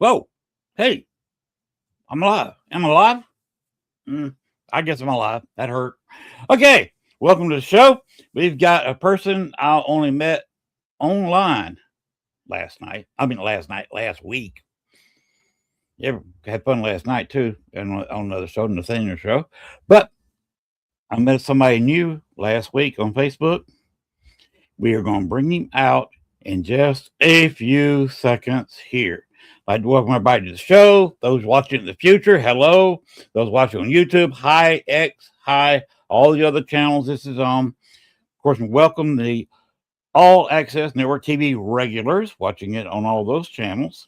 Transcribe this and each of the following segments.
Whoa. Hey, I'm alive. Am I alive? I guess I'm alive. That hurt. Okay. Welcome to the show. We've got a person I only met online last week. Yeah, had fun last night too, and on another show, the senior show. But I met somebody new last week on Facebook. We are going to bring him out in just a few seconds here. I'd like to welcome everybody to the show. Those watching in the future, hello. Those watching on YouTube, hi, X, hi, all the other channels this is on. Of course, we welcome the All Access Network TV regulars watching it on all those channels.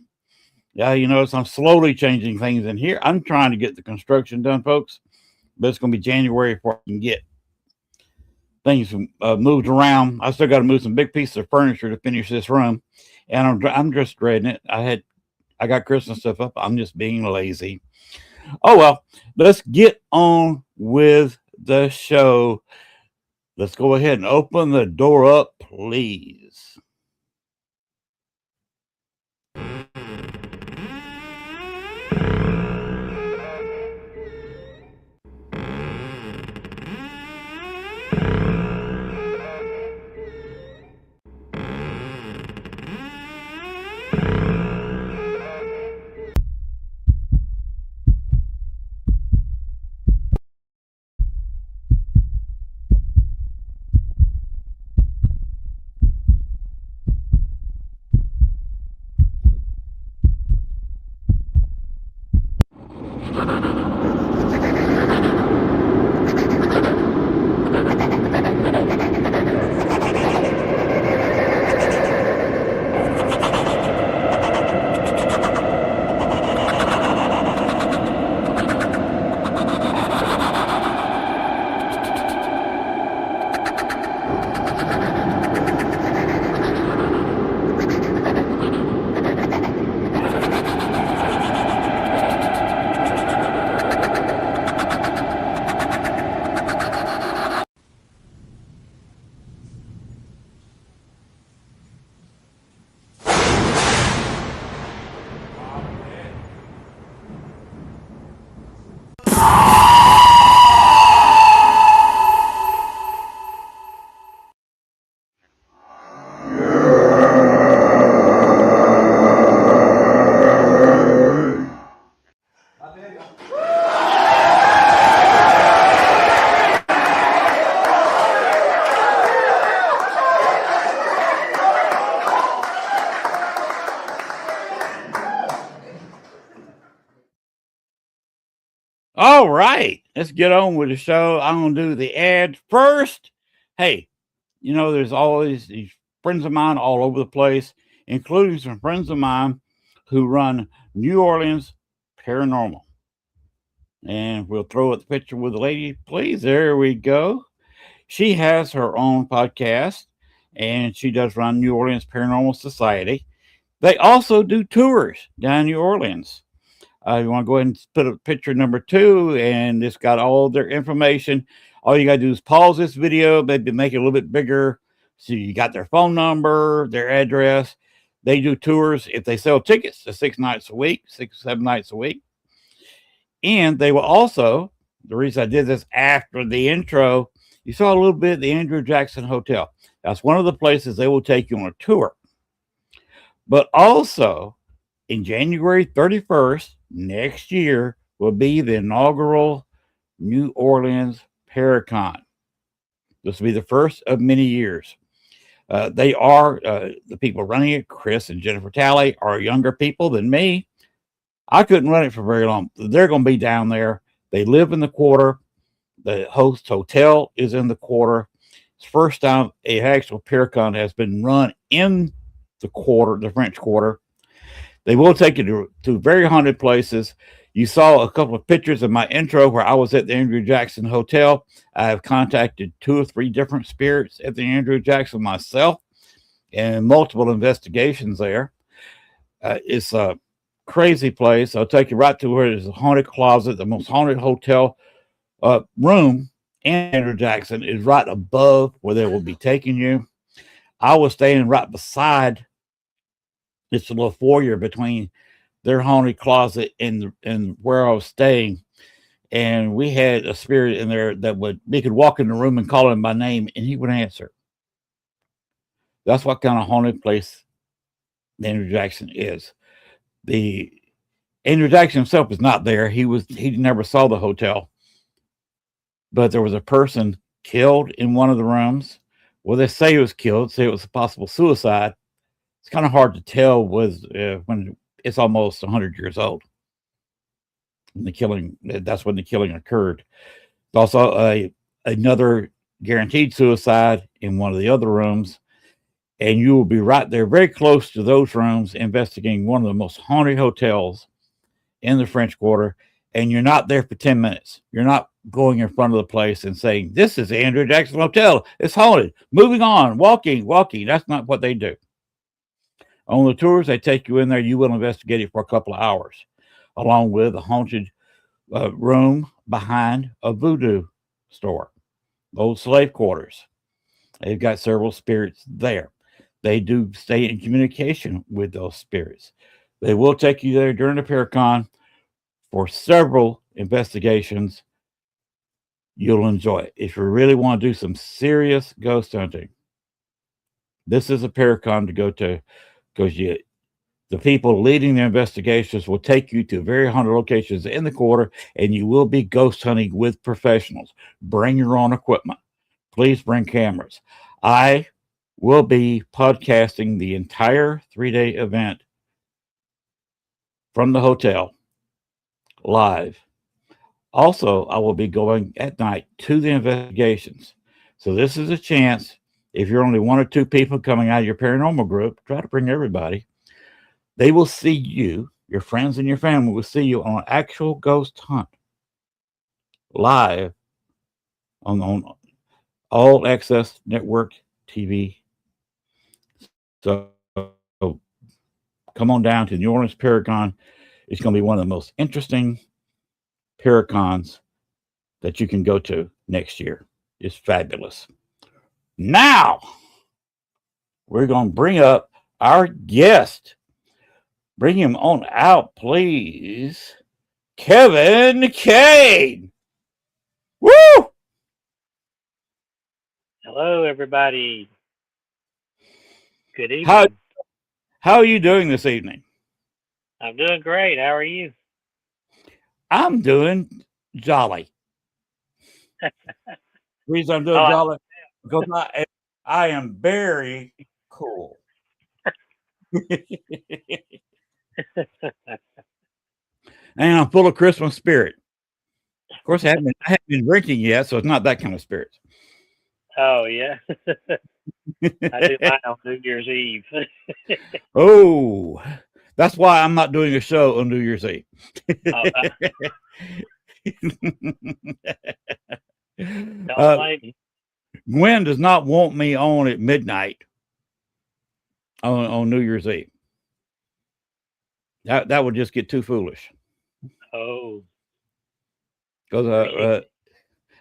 Yeah, you notice I'm slowly changing things in here. I'm trying to get the construction done, folks, but it's going to be January before I can get things moved around. I still got to move some big pieces of furniture to finish this room, and I'm just dreading it. I got Christmas stuff up. I'm just being lazy. Oh well, let's get on with the show. Let's go ahead and open the door up, please. All right, let's get on with the show. I'm going to do the ads first. Hey, there's always these friends of mine all over the place, including some friends of mine who run New Orleans Paranormal. And we'll throw up the picture with the lady, please. There we go. She has her own podcast, and she does run New Orleans Paranormal Society. They also do tours down in New Orleans. You want to go ahead and put up picture number 2, and it's got all their information. All you got to do is pause this video, maybe make it a little bit bigger. So you got their phone number, their address. They do tours. If they sell tickets to 6 nights a week, 6 or 7 nights a week. And they will also, the reason I did this after the intro, you saw a little bit of the Andrew Jackson Hotel. That's one of the places they will take you on a tour. But also, in January 31st, next year, will be the inaugural New Orleans Paracon. This will be the first of many years. They are, the people running it, Chris and Jennifer Talley, are younger people than me. I couldn't run it for very long. They're going to be down there. They live in the quarter. The host hotel is in the quarter. It's the first time a actual Paracon has been run in the quarter, the French Quarter. They will take you to very haunted places. You saw a couple of pictures of my intro where I was at the Andrew Jackson Hotel. I have contacted 2 or 3 different spirits at the Andrew Jackson myself and multiple investigations there. It's a crazy place. I'll take you right to where there's a haunted closet, the most haunted hotel room in Andrew Jackson is right above where they will be taking you. I was staying right beside. It's a little foyer between their haunted closet in where I was staying, and we had a spirit in there that we could walk in the room and call him by name, and he would answer. That's what kind of haunted place Andrew Jackson is. The Andrew Jackson himself was not there. He never saw the hotel, but there was a person killed in one of the rooms. Well, they say he was killed, say it was a possible suicide. It's kind of hard to tell when it's almost 100 years old. That's when the killing occurred. There's also another guaranteed suicide in one of the other rooms, and you will be right there, very close to those rooms, investigating one of the most haunted hotels in the French Quarter, and you're not there for 10 minutes. You're not going in front of the place and saying, this is the Andrew Jackson Hotel. It's haunted. Moving on, walking. That's not what they do. On the tours, they take you in there. You will investigate it for a couple of hours, along with a haunted room behind a voodoo store, old slave quarters. They've got several spirits there. They do stay in communication with those spirits. They will take you there during the Paracon for several investigations. You'll enjoy it. If you really want to do some serious ghost hunting, this is a Paracon to go to, because the people leading the investigations will take you to very haunted locations in the quarter, and you will be ghost hunting with professionals. Bring your own equipment. Please bring cameras. I will be podcasting the entire 3-day event from the hotel live. Also, I will be going at night to the investigations. So this is a chance. If you're only 1 or 2 people coming out of your paranormal group, try to bring everybody. They will see you, your friends and your family will see you on an actual ghost hunt live on All Access Network TV. So come on down to New Orleans Paracon. It's going to be one of the most interesting Paracons that you can go to next year. It's fabulous. Now, we're going to bring up our guest. Bring him on out, please. Kevin Kane. Woo! Hello, everybody. Good evening. How are you doing this evening? I'm doing great. How are you? I'm doing jolly. The reason I'm doing jolly because I am very cool. And I'm full of Christmas spirit. Of course, I haven't been drinking yet, so it's not that kind of spirit. Oh, yeah. I do mine on New Year's Eve. Oh, that's why I'm not doing a show on New Year's Eve. Gwen does not want me on at midnight on New Year's Eve. That would just get too foolish. Oh, because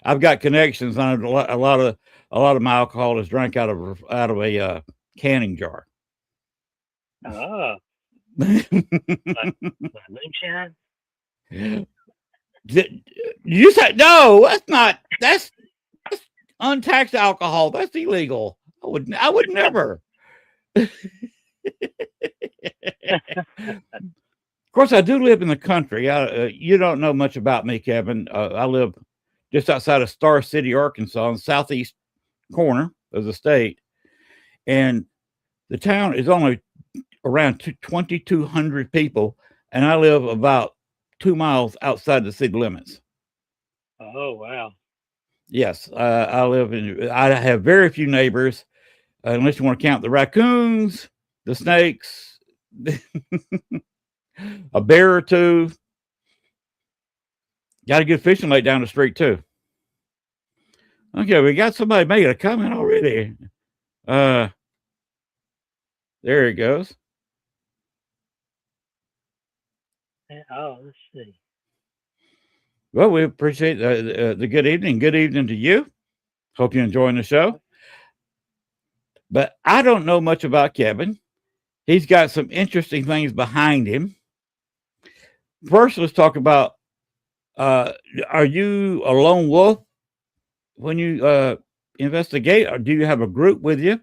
I've got connections on a lot of my alcohol is drank out of a canning jar. Oh, moonshine. You said no? That's untaxed alcohol. That's illegal. I would never. Of course, I do live in the country. You don't know much about me, Kevin. I live just outside of Star City, Arkansas, in the southeast corner of the state. And the town is only around 2,200 people, and I live about 2 miles outside the city limits. Oh, wow. Yes, I have very few neighbors, unless you want to count the raccoons, the snakes, a bear or two. Got a good fishing lake down the street too. Okay, we got somebody making a comment already. There it goes. Oh, let's see. Well, we appreciate the good evening. Good evening to you. Hope you're enjoying the show. But I don't know much about Kevin. He's got some interesting things behind him. first, let's talk about. Are you a lone wolf when you investigate, or do you have a group with you?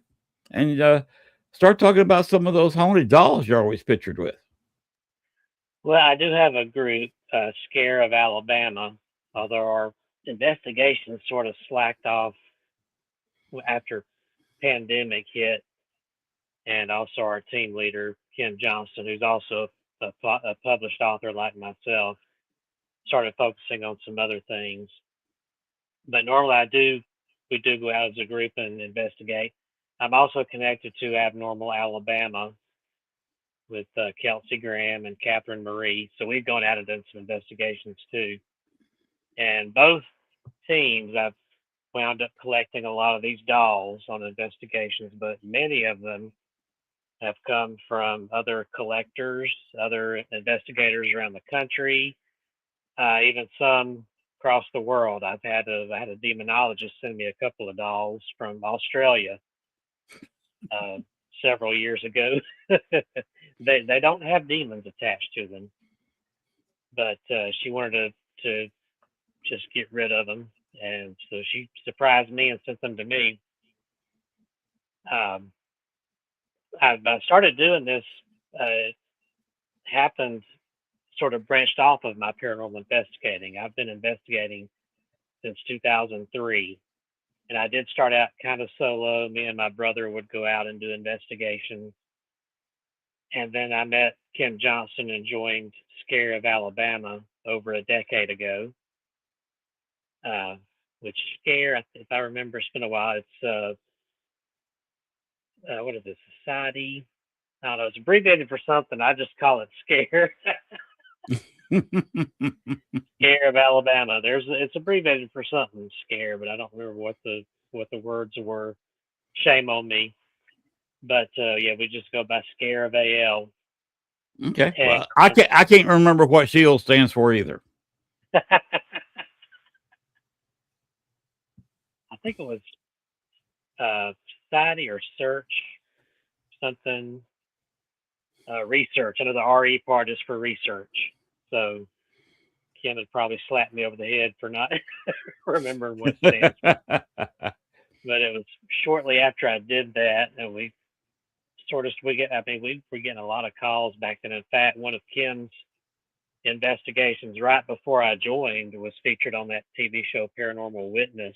And start talking about some of those haunted dolls you're always pictured with. Well, I do have a group, Scare of Alabama, although our investigations sort of slacked off after pandemic hit, and also our team leader Ken Johnston, who's also a published author like myself, started focusing on some other things. But normally we do go out as a group and investigate. I'm also connected to Abnormal Alabama with Kelsey Graham and Catherine Marie. So we've gone out and done some investigations too. And both teams, I've wound up collecting a lot of these dolls on investigations, but many of them have come from other collectors, other investigators around the country, even some across the world. I had a demonologist send me a couple of dolls from Australia uh, several years ago. They don't have demons attached to them, but she wanted to just get rid of them, and so she surprised me and sent them to me. Um, I started doing this. Happened sort of branched off of my paranormal investigating. I've been investigating since 2003, and I did start out kind of solo. Me and my brother would go out and do investigations, and then I met Kim Johnson and joined Scare of Alabama over a decade ago. Uh, which Scare, if I remember, it's been a while. It's what is it? Society. I don't know. It's abbreviated for something. I just call it Scare. Scare of Alabama. It's abbreviated for something. Scare, but I don't remember what the words were. Shame on me. But yeah, we just go by Scare of AL. Okay. And Well, I can't remember what SHIELD stands for either. I think it was Society or Search something. Research. I know the RE part is for research. So Kim would probably slap me over the head for not remembering what it stands for. But it was shortly after I did that, and we sort of we were getting a lot of calls back then. In fact, one of Kim's investigations right before I joined was featured on that TV show Paranormal Witness.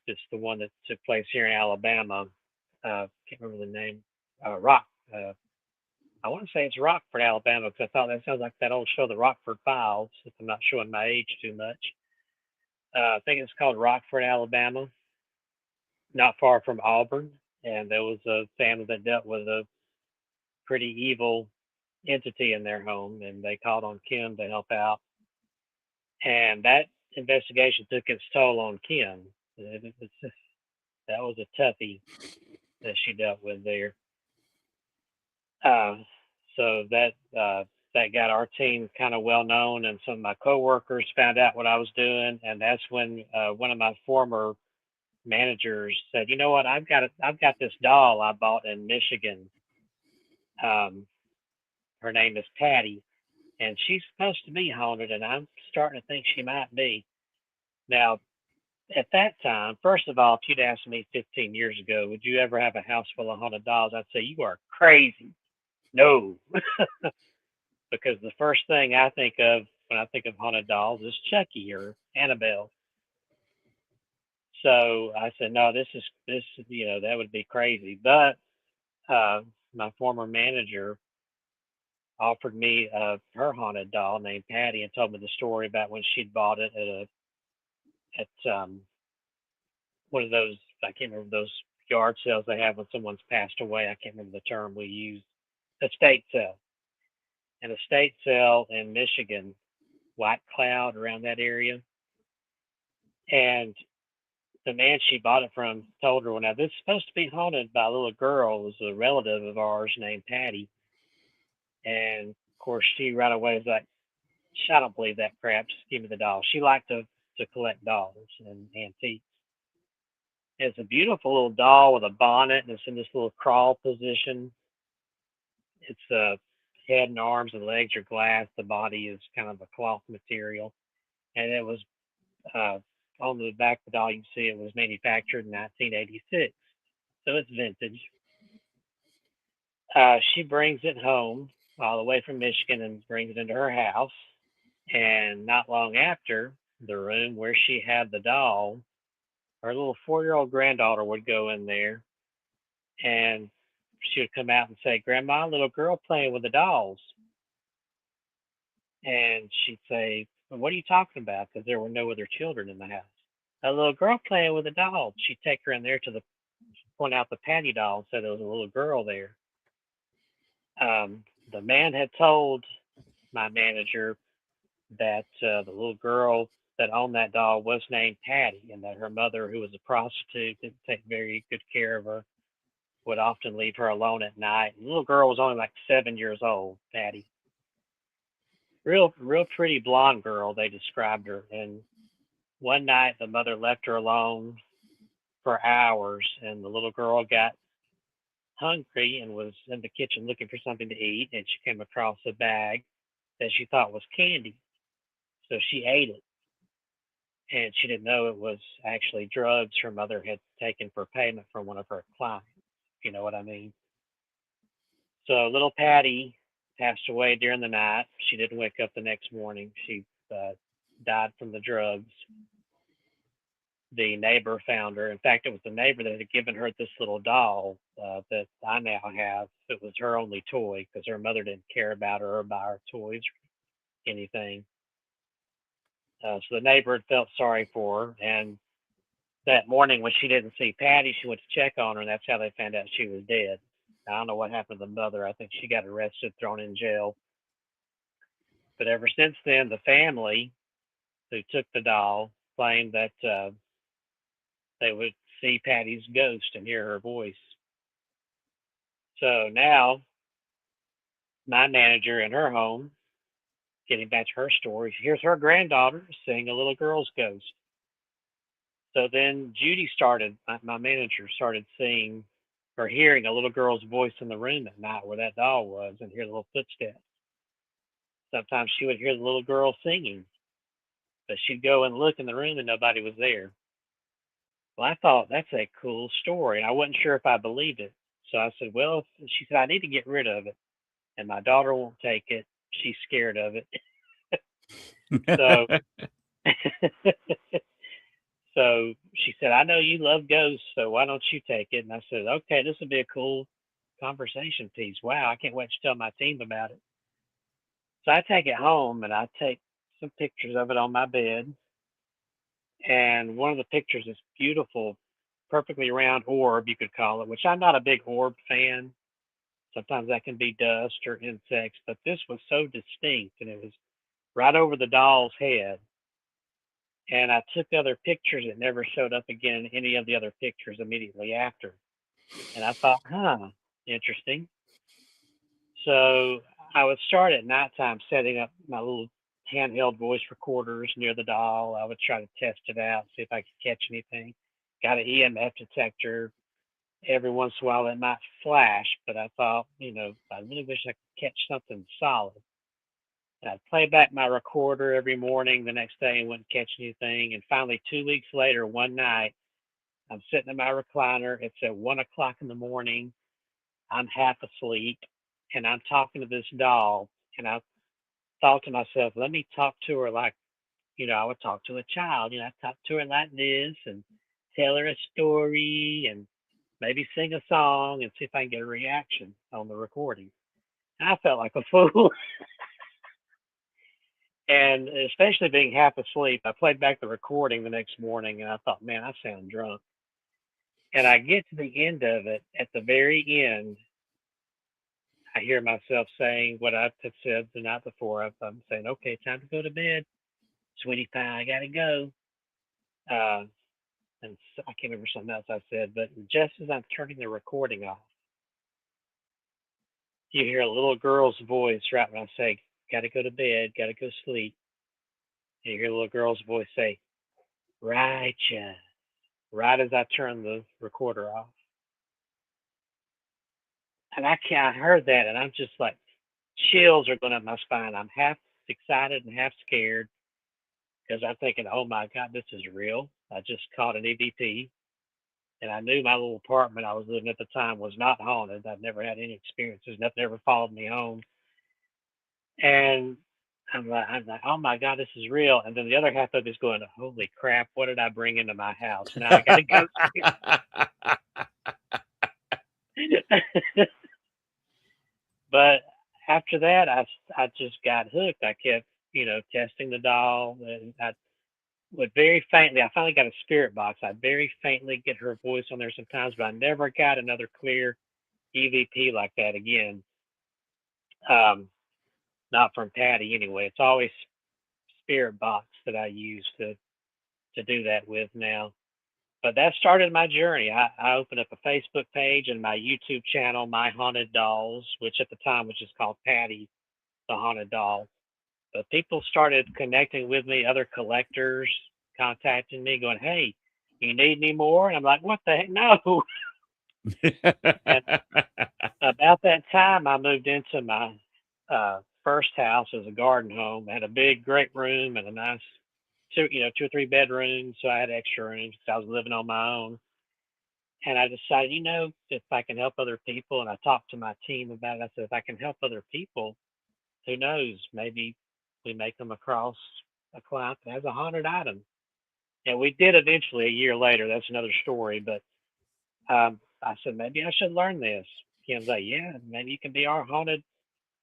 It's the one that took place here in Alabama. Can't remember the name. Rock. I want to say it's Rockford, Alabama, because I thought that sounds like that old show, The Rockford Files. If I'm not showing my age too much, I think it's called Rockford, Alabama, not far from Auburn. And there was a family that dealt with a pretty evil entity in their home, and they called on Kim to help out. And that investigation took its toll on Kim. That was a toughie that she dealt with there. Uh, so that got our team kind of well known, and some of my coworkers found out what I was doing, and that's when one of my former managers said, "You know what? I've got this doll I bought in Michigan. Um, her name is Patty, and she's supposed to be haunted, and I'm starting to think she might be." Now, at that time, first of all, if you'd asked me 15 years ago, would you ever have a house full of haunted dolls? I'd say you are crazy. No, because the first thing I think of when I think of haunted dolls is Chucky or Annabelle. So I said, no, this, that would be crazy. But uh, my former manager offered me her haunted doll named Patty and told me the story about when she'd bought it at one of those, I can't remember those yard sales they have when someone's passed away. I can't remember the term we use. Estate sale. An estate sale in Michigan, White Cloud, around that area. And the man she bought it from told her, well, now this is supposed to be haunted by a little girl. It was a relative of ours named Patty. And of course, she right away was like, I don't believe that crap. Just give me the doll. She liked to collect dolls and antiques. It's a beautiful little doll with a bonnet, and it's in this little crawl position. It's head and arms and legs are glass. The body is kind of a cloth material, and it was uh, on the back of the doll. You can see it was manufactured in 1986, so it's vintage. She brings it home all the way from Michigan and brings it into her house. And not long after, the room where she had the doll, her little 4-year-old granddaughter would go in there and she would come out and say, "Grandma, little girl playing with the dolls." And she'd say, "Well, what are you talking about?" Because there were no other children in the house. "A little girl playing with a doll." She'd take her in there to the point out the Patty doll and said there was a little girl there. The man had told my manager that the little girl that owned that doll was named Patty, and that her mother, who was a prostitute, didn't take very good care of her, would often leave her alone at night. And the little girl was only like 7 years old, Patty. Real pretty blonde girl, they described her. And one night, the mother left her alone for hours, and the little girl got hungry and was in the kitchen looking for something to eat, and she came across a bag that she thought was candy. So she ate it, and she didn't know it was actually drugs her mother had taken for payment from one of her clients. You know what I mean? So little Patty passed away during the night. She didn't wake up the next morning. She uh, died from the drugs. The neighbor found her. In fact, it was the neighbor that had given her this little doll that I now have. It was her only toy because her mother didn't care about her or buy her toys or anything. So the neighbor had felt sorry for her, and that morning when she didn't see Patty, she went to check on her, and that's how they found out she was dead. I don't know what happened to the mother. I think she got arrested, thrown in jail. But ever since then, the family who took the doll claimed that they would see Patty's ghost and hear her voice. So now, my manager in her home, getting back to her story, here's her granddaughter seeing a little girl's ghost. So then Judy started, my manager started seeing or hearing a little girl's voice in the room at night where that doll was and hear little footsteps. Sometimes she would hear the little girl singing, but she'd go and look in the room and nobody was there. Well, I thought that's a cool story, and I wasn't sure if I believed it. So I said, "Well," she said, "I need to get rid of it, and my daughter won't take it. She's scared of it." So, so she said, "I know you love ghosts, so why don't you take it?" And I said, "Okay, this will be a cool conversation piece. Wow, I can't wait to tell my team about it." So I take it home and I take some pictures of it on my bed. And one of the pictures is beautiful, perfectly round orb, you could call it, which I'm not a big orb fan. Sometimes that can be dust or insects, but this was so distinct and it was right over the doll's head. And I took other pictures. It never showed up again in any of the other pictures immediately after. And I thought, interesting. So I would start at nighttime setting up my little handheld voice recorders near the doll. I would try to test it out, see if I could catch anything. Got an EMF detector. Every once in a while it might flash, but I thought, I really wish I could catch something solid. And I'd play back my recorder every morning the next day and wouldn't catch anything. And finally, 2 weeks later, one night, I'm sitting in my recliner. It's at 1 o'clock in the morning. I'm half asleep and I'm talking to this doll. And I thought to myself, let me talk to her like, I would talk to a child. I talk to her like this and tell her a story and maybe sing a song and see if I can get a reaction on the recording. And I felt like a fool. And especially being half asleep, I played back the recording the next morning and I thought, man, I sound drunk. And I get to the end of it. At the very end, I hear myself saying what I had said the night before. I'm saying, okay, time to go to bed. Sweetie pie, I got to go. Uh, and I can't remember something else I said, but just as I'm turning the recording off, you hear a little girl's voice right when I say, got to go to bed, got to go sleep. And you hear a little girl's voice say, righteous, right as I turn the recorder off. And I heard that and I'm just like chills are going up my spine. I'm half excited and half scared because I'm thinking, oh my God, this is real. I just caught an EVP. And I knew my little apartment I was living at the time was not haunted. I've never had any experiences. Nothing ever followed me home. And I'm like, oh my God, this is real. And then the other half of it is going, holy crap, what did I bring into my house? Now I got to go. But after that, I just got hooked. I kept, testing the doll, and I would very faintly. I finally got a spirit box. I very faintly get her voice on there sometimes, but I never got another clear EVP like that again. Um, not from Patty anyway. It's always spirit box that I use to do that with now. But that started my journey. I opened up a Facebook page and my YouTube channel, My Haunted Dolls, which at the time was just called Patty the Haunted Doll. But people started connecting with me, other collectors contacting me, going, "Hey, you need any more?" And I'm like, "What the heck? No." And about that time, I moved into my first house as a garden home. I had a big, great room and a nice two or three bedrooms. So I had extra rooms because I was living on my own. And I decided, if I can help other people, and I talked to my team about it. I said, if I can help other people, who knows? Maybe we may come across a client that has a haunted item. And we did eventually a year later. That's another story. But I said, maybe I should learn this. Kim's like, yeah, maybe you can be our haunted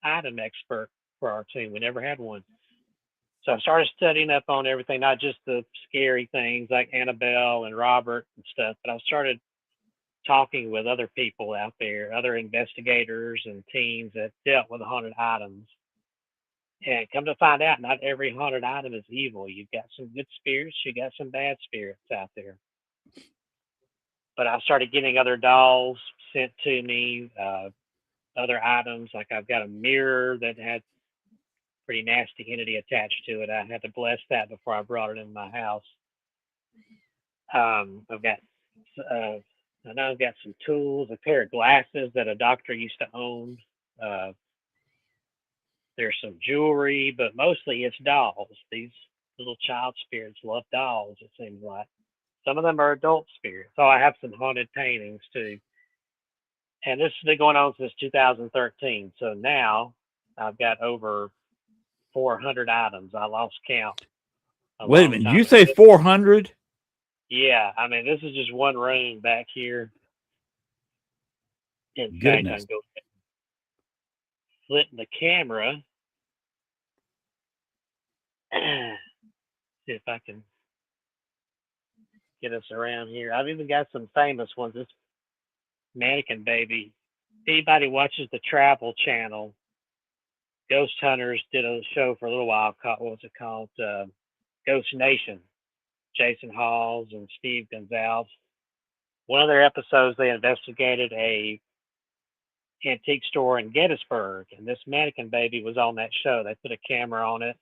item expert for our team. We never had one. So I started studying up on everything, not just the scary things like Annabelle and Robert and stuff, but I started talking with other people out there, other investigators and teams that dealt with haunted items. And come to find out, not every haunted item is evil. You've got some good spirits, you got some bad spirits out there. But I started getting other dolls sent to me, other items. Like I've got a mirror that had pretty nasty entity attached to it. I had to bless that before I brought it in my house. I've got, I know I've got some tools, a pair of glasses that a doctor used to own. Uh, there's some jewelry, but mostly it's dolls. These little child spirits love dolls, it seems like. Some of them are adult spirits. Oh, I have some haunted paintings too. And this has been going on since 2013. So now I've got over 400 items. I lost count a Wait a long minute. Did time you ago. say 400? Yeah, I mean, this is just one room back here. In fact, I Goodness. can go flip the camera. See if I can get us around here. I've even got some famous ones. This mannequin baby. Anybody watches the Travel Channel, Ghost Hunters did a show for a little while called, what was it called? Ghost Nation. Jason Halls and Steve Gonzalez. One of their episodes, they investigated a antique store in Gettysburg, and this mannequin baby was on that show. They put a camera on it.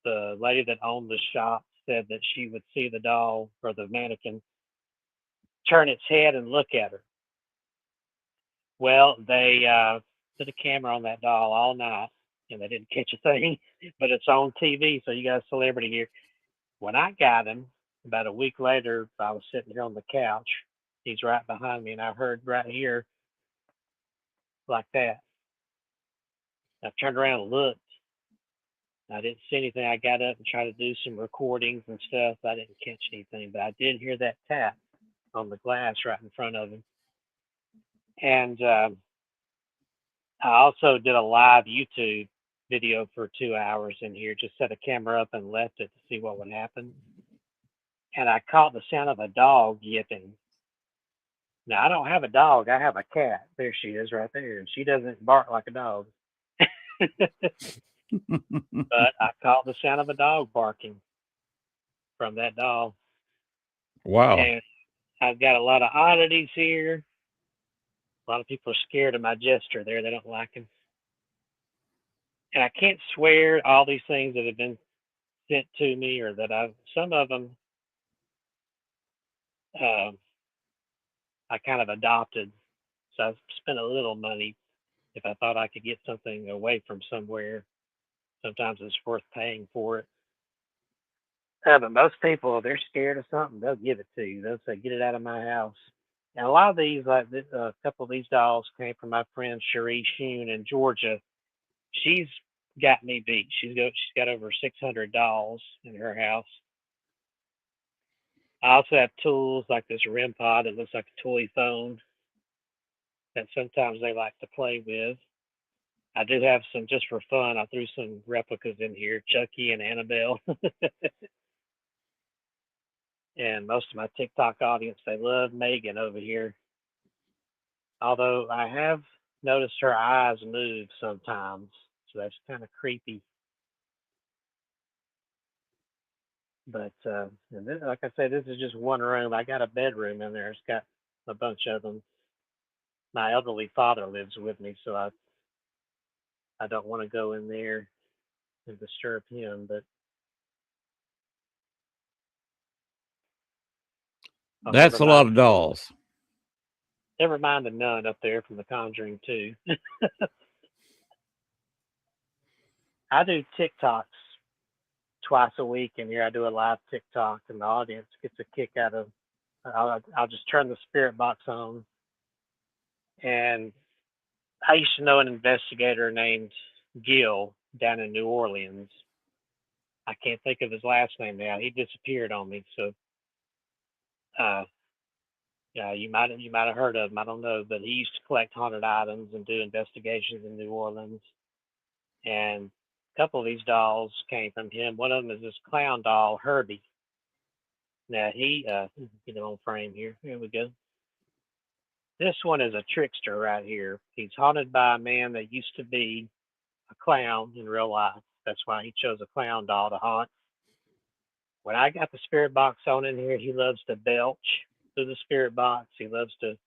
The lady that owned the shop said that she would see the doll or the mannequin turn its head and look at her. Well, they put a camera on that doll all night, and they didn't catch a thing, but it's on TV, so you got a celebrity here. When I got him, about a week later, I was sitting here on the couch. He's right behind me, and I heard right here like that. I turned around and looked. I didn't see anything. I got up and tried to do some recordings and stuff. I didn't catch anything, but I did hear that tap on the glass right in front of him. And I also did a live YouTube video for 2 hours in here, just set a camera up and left it to see what would happen. And I caught the sound of a dog yipping. Now, I don't have a dog. I have a cat. There she is right there. And she doesn't bark like a dog. But I caught the sound of a dog barking from that dog. Wow. And I've got a lot of oddities here. A lot of people are scared of my jester there. They don't like him. And I can't swear all these things that have been sent to me or that some of them I kind of adopted. So I've spent a little money if I thought I could get something away from somewhere, sometimes it's worth paying for it. But most people, if they're scared of something, they'll give it to you. They'll say, "Get it out of my house." And a lot of these, like a couple of these dolls, came from my friend Cherie Shune in Georgia. She's got me beat. She's got over 600 dolls in her house. I also have tools like this REM pod that looks like a toy phone that sometimes they like to play with. I do have some just for fun. I threw some replicas in here, Chucky and Annabelle. And most of my TikTok audience, they love Megan over here. Although I have noticed her eyes move sometimes, so that's kind of creepy. But and this, like I said, this is just one room. I got a bedroom in there. It's got a bunch of them. My elderly father lives with me, so I don't want to go in there and disturb him. But oh, That's a lot of dolls. Never mind the nun up there from The Conjuring 2. I do TikToks twice a week in here. I do a live TikTok, and the audience gets a kick out of. I'll just turn the spirit box on, and I used to know an investigator named Gil down in New Orleans. I can't think of his last name now. He disappeared on me, so uh, yeah, you might have heard of him. I don't know, but he used to collect haunted items and do investigations in New Orleans. And a couple of these dolls came from him. One of them is this clown doll, Herbie. Now get him on frame here. Here we go. This one is a trickster right here. He's haunted by a man that used to be a clown in real life. That's why he chose a clown doll to haunt. When I got the spirit box on in here, he loves to belch through the spirit box. He loves to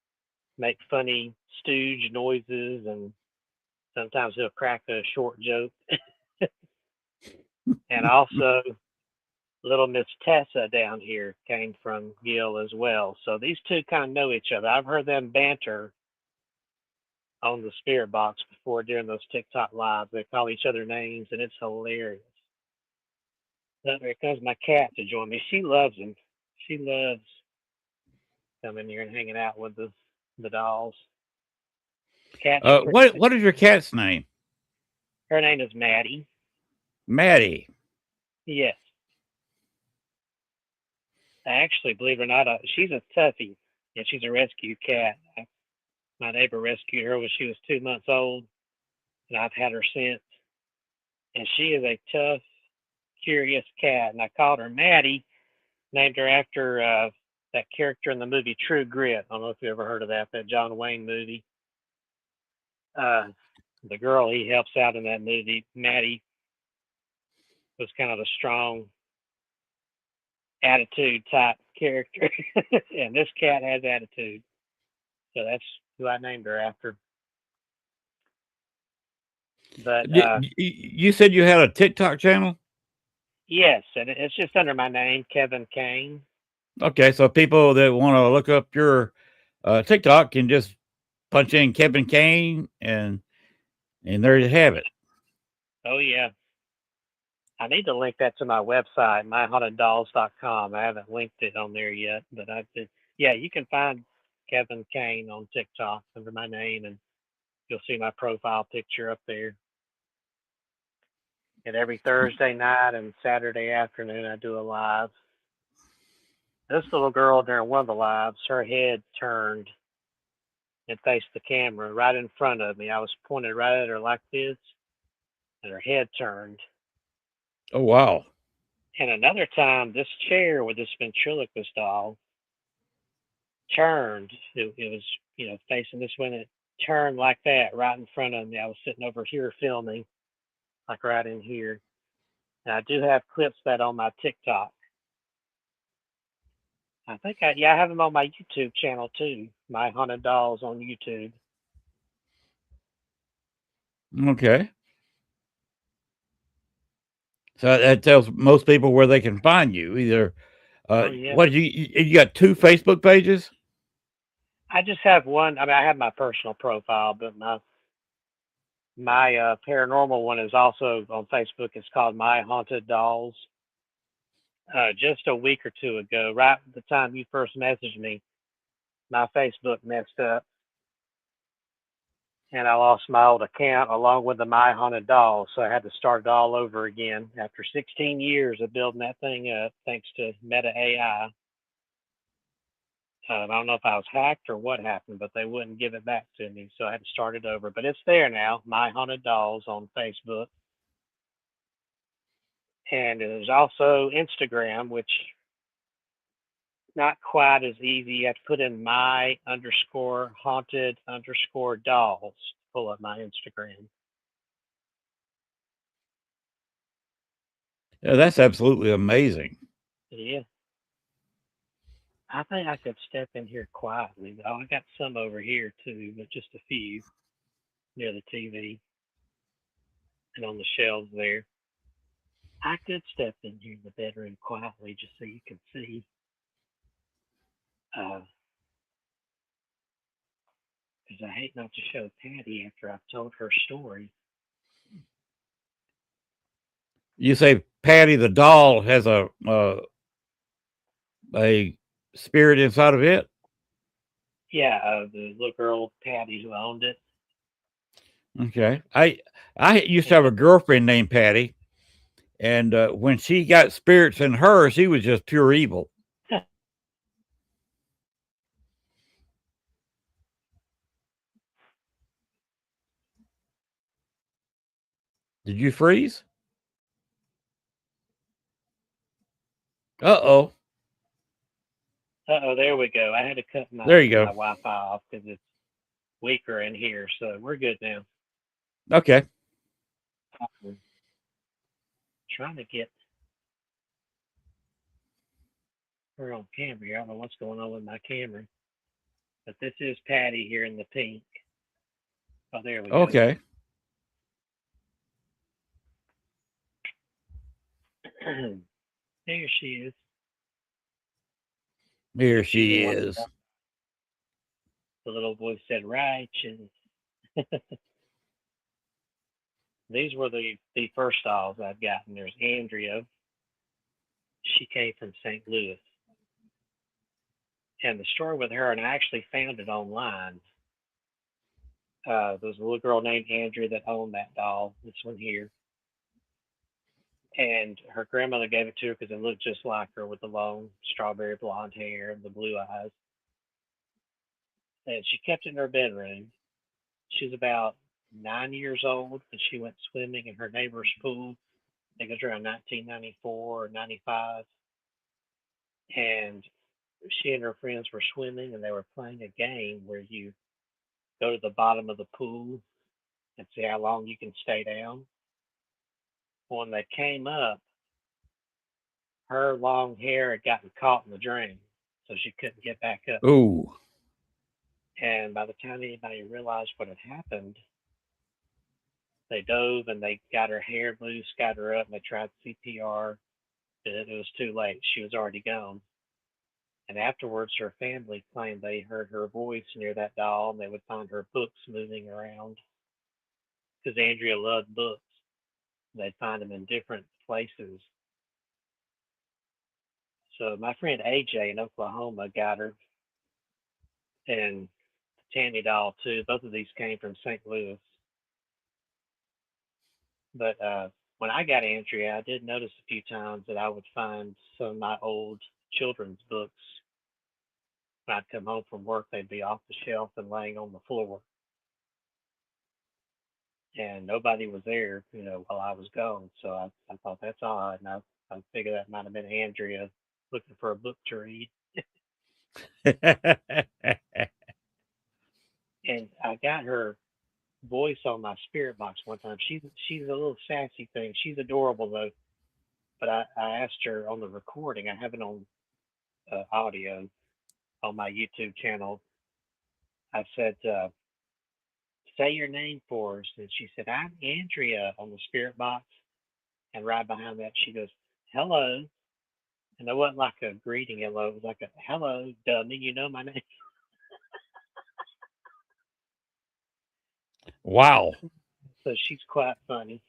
make funny stooge noises, and sometimes he'll crack a short joke. And also, little Miss Tessa down here came from Gil as well. So these two kind of know each other. I've heard them banter on the spirit box before during those TikTok lives. They call each other names, and it's hilarious. But there comes my cat to join me. She loves him. She loves coming here and hanging out with the dolls. What is your cat's name? Her name is Maddie. Maddie. Yes. Actually, believe it or not, she's a toughie. Yeah, she's a rescue cat. My neighbor rescued her when she was 2 months old, and I've had her since. And she is a tough, curious cat. And I called her Maddie, named her after that character in the movie True Grit. I don't know if you ever heard of that John Wayne movie. The girl he helps out in that movie, Maddie, was kind of a strong attitude type character. And this cat has attitude. So that's who I named her after. But you said you had a TikTok channel? Yes, and it's just under my name, Kevin Kane. Okay, so people that want to look up your TikTok can just punch in Kevin Kane, and there you have it. Oh yeah, I need to link that to my website, myhauntedDolls.com. I haven't linked it on there yet, but I did. Yeah, you can find Kevin Kane on TikTok under my name, and you'll see my profile picture up there. And every Thursday night and Saturday afternoon, I do a live. This little girl during one of the lives, her head turned and faced the camera right in front of me. I was pointed right at her like this, and her head turned. Oh, wow. And another time, this chair with this ventriloquist doll turned. It was, facing this way, and it turned like that right in front of me. I was sitting over here filming, like right in here. And I do have clips of that on my TikTok. I think I have them on my YouTube channel too. My Haunted Dolls on YouTube. Okay. So that tells most people where they can find you. Either, what you got 2 Facebook pages? I just have one. I mean, I have my personal profile, but My paranormal one is also on Facebook. It's called My Haunted Dolls. Just a week or two ago, right at the time you first messaged me, my Facebook messed up and I lost my old account along with the My Haunted Dolls. So I had to start it all over again after 16 years of building that thing up, thanks to Meta AI. I don't know if I was hacked or what happened, but they wouldn't give it back to me, so I had to start it over. But it's there now, My Haunted Dolls on Facebook, and there's also Instagram, which not quite as easy. You have to put in my underscore haunted underscore dolls to pull up my Instagram. Yeah, that's absolutely amazing. Yeah. I think I could step in here quietly, though. I got some over here too, but just a few near the TV and on the shelves there. I could step in here in the bedroom quietly just so you can see. Because I hate not to show Patty after I've told her story. You say Patty the doll has a spirit inside of it? Yeah, the little girl Patty who owned it. Okay. I used to have a girlfriend named Patty, and when she got spirits in her, she was just pure evil. Did you freeze? Uh-oh. There we go. I had to cut There you my go. Wi-Fi off because it's weaker in here, so we're good now. Okay. I'm trying to get her on camera here. I don't know what's going on with my camera, but this is Patty here in the pink. Oh, there we go. Okay. There she is. Here She's the she one is. the little voice said, righteous. These were the first dolls I've gotten. There's Andrea. She came from St. Louis. And the story with her, and I actually found it online. There was a little girl named Andrea that owned that doll, this one here. And her grandmother gave it to her because it looked just like her with the long strawberry blonde hair and the blue eyes. And she kept it in her bedroom. She was about 9 years old when she went swimming in her neighbor's pool. I think it was around 1994 or 95. And she and her friends were swimming and they were playing a game where you go to the bottom of the pool and see how long you can stay down. When they came up, her long hair had gotten caught in the drain, so she couldn't get back up. Ooh. And by the time anybody realized what had happened, they dove and they got her hair loose, got her up, and they tried CPR. But it was too late. She was already gone. And afterwards, her family claimed they heard her voice near that doll and they would find her books moving around. Because Andrea loved books. They'd find them in different places. So my friend AJ in Oklahoma got her, and Tanny doll too. Both of these came from St. Louis. But when I got Andrea, I did notice a few times that I would find some of my old children's books. When I'd come home from work, they'd be off the shelf and laying on the floor. And nobody was there, while I was gone. So I thought that's odd. And I figured that might have been Andrea looking for a book to read. And I got her voice on my spirit box one time. She's a little sassy thing. She's adorable though. But I asked her on the recording. I have it on audio on my YouTube channel. I said, "Say your name for us," and she said, "I'm Andrea" on the spirit box. And right behind that, she goes, "Hello." And it wasn't like a greeting hello. It was like a hello, dummy. You know my name. Wow. so she's quite funny.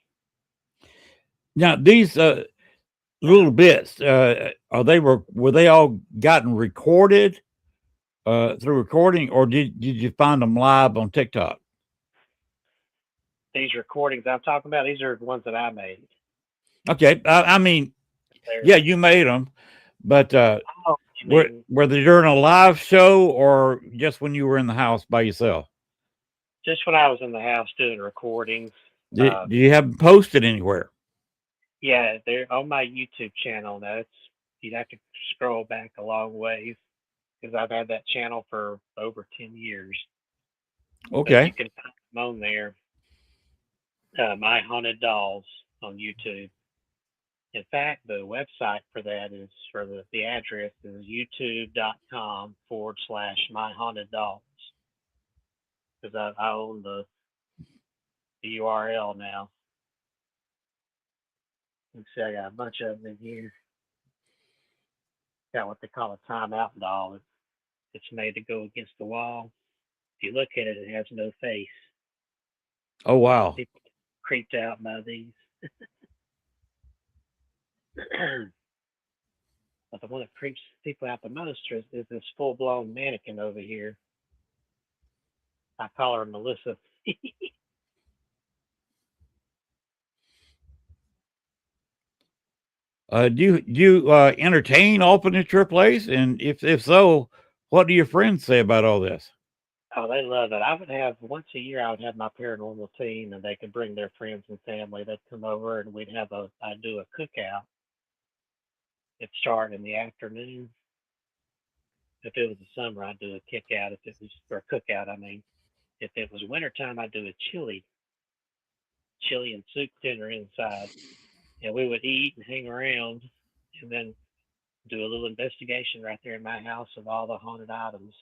Now these little bits, were they all gotten recorded through recording, or did you find them live on TikTok? These recordings I'm talking about, these are ones that I made. Okay, I mean, yeah, you made them, but were they during a live show or just when you were in the house by yourself? Just when I was in the house doing recordings. Do you have them posted anywhere? Yeah, they're on my YouTube channel. Now you'd have to scroll back a long ways because I've had that channel for over 10 years. Okay. But you can find them on there. My Haunted Dolls on YouTube. In fact, the website for that is the address is youtube.com/myhauntedDolls. Because I own the URL now. Let's see, I got a bunch of them in here. Got what they call a timeout doll. It's made to go against the wall. If you look at it, it has no face. Oh, wow. People creeped out by these. But the one that creeps people out the most is this full-blown mannequin over here. I call her Melissa. Do you entertain often at your place? And if so, what do your friends say about all this? Oh, they love it. I would have once a year. I would have my paranormal team, and they could bring their friends and family. They'd come over, and I'd do a cookout. It'd start in the afternoon. If it was the summer, I'd do a cookout. If it was or cookout, I mean, if it was wintertime, I'd do a chili and soup dinner inside, and we would eat and hang around, and then do a little investigation right there in my house of all the haunted items.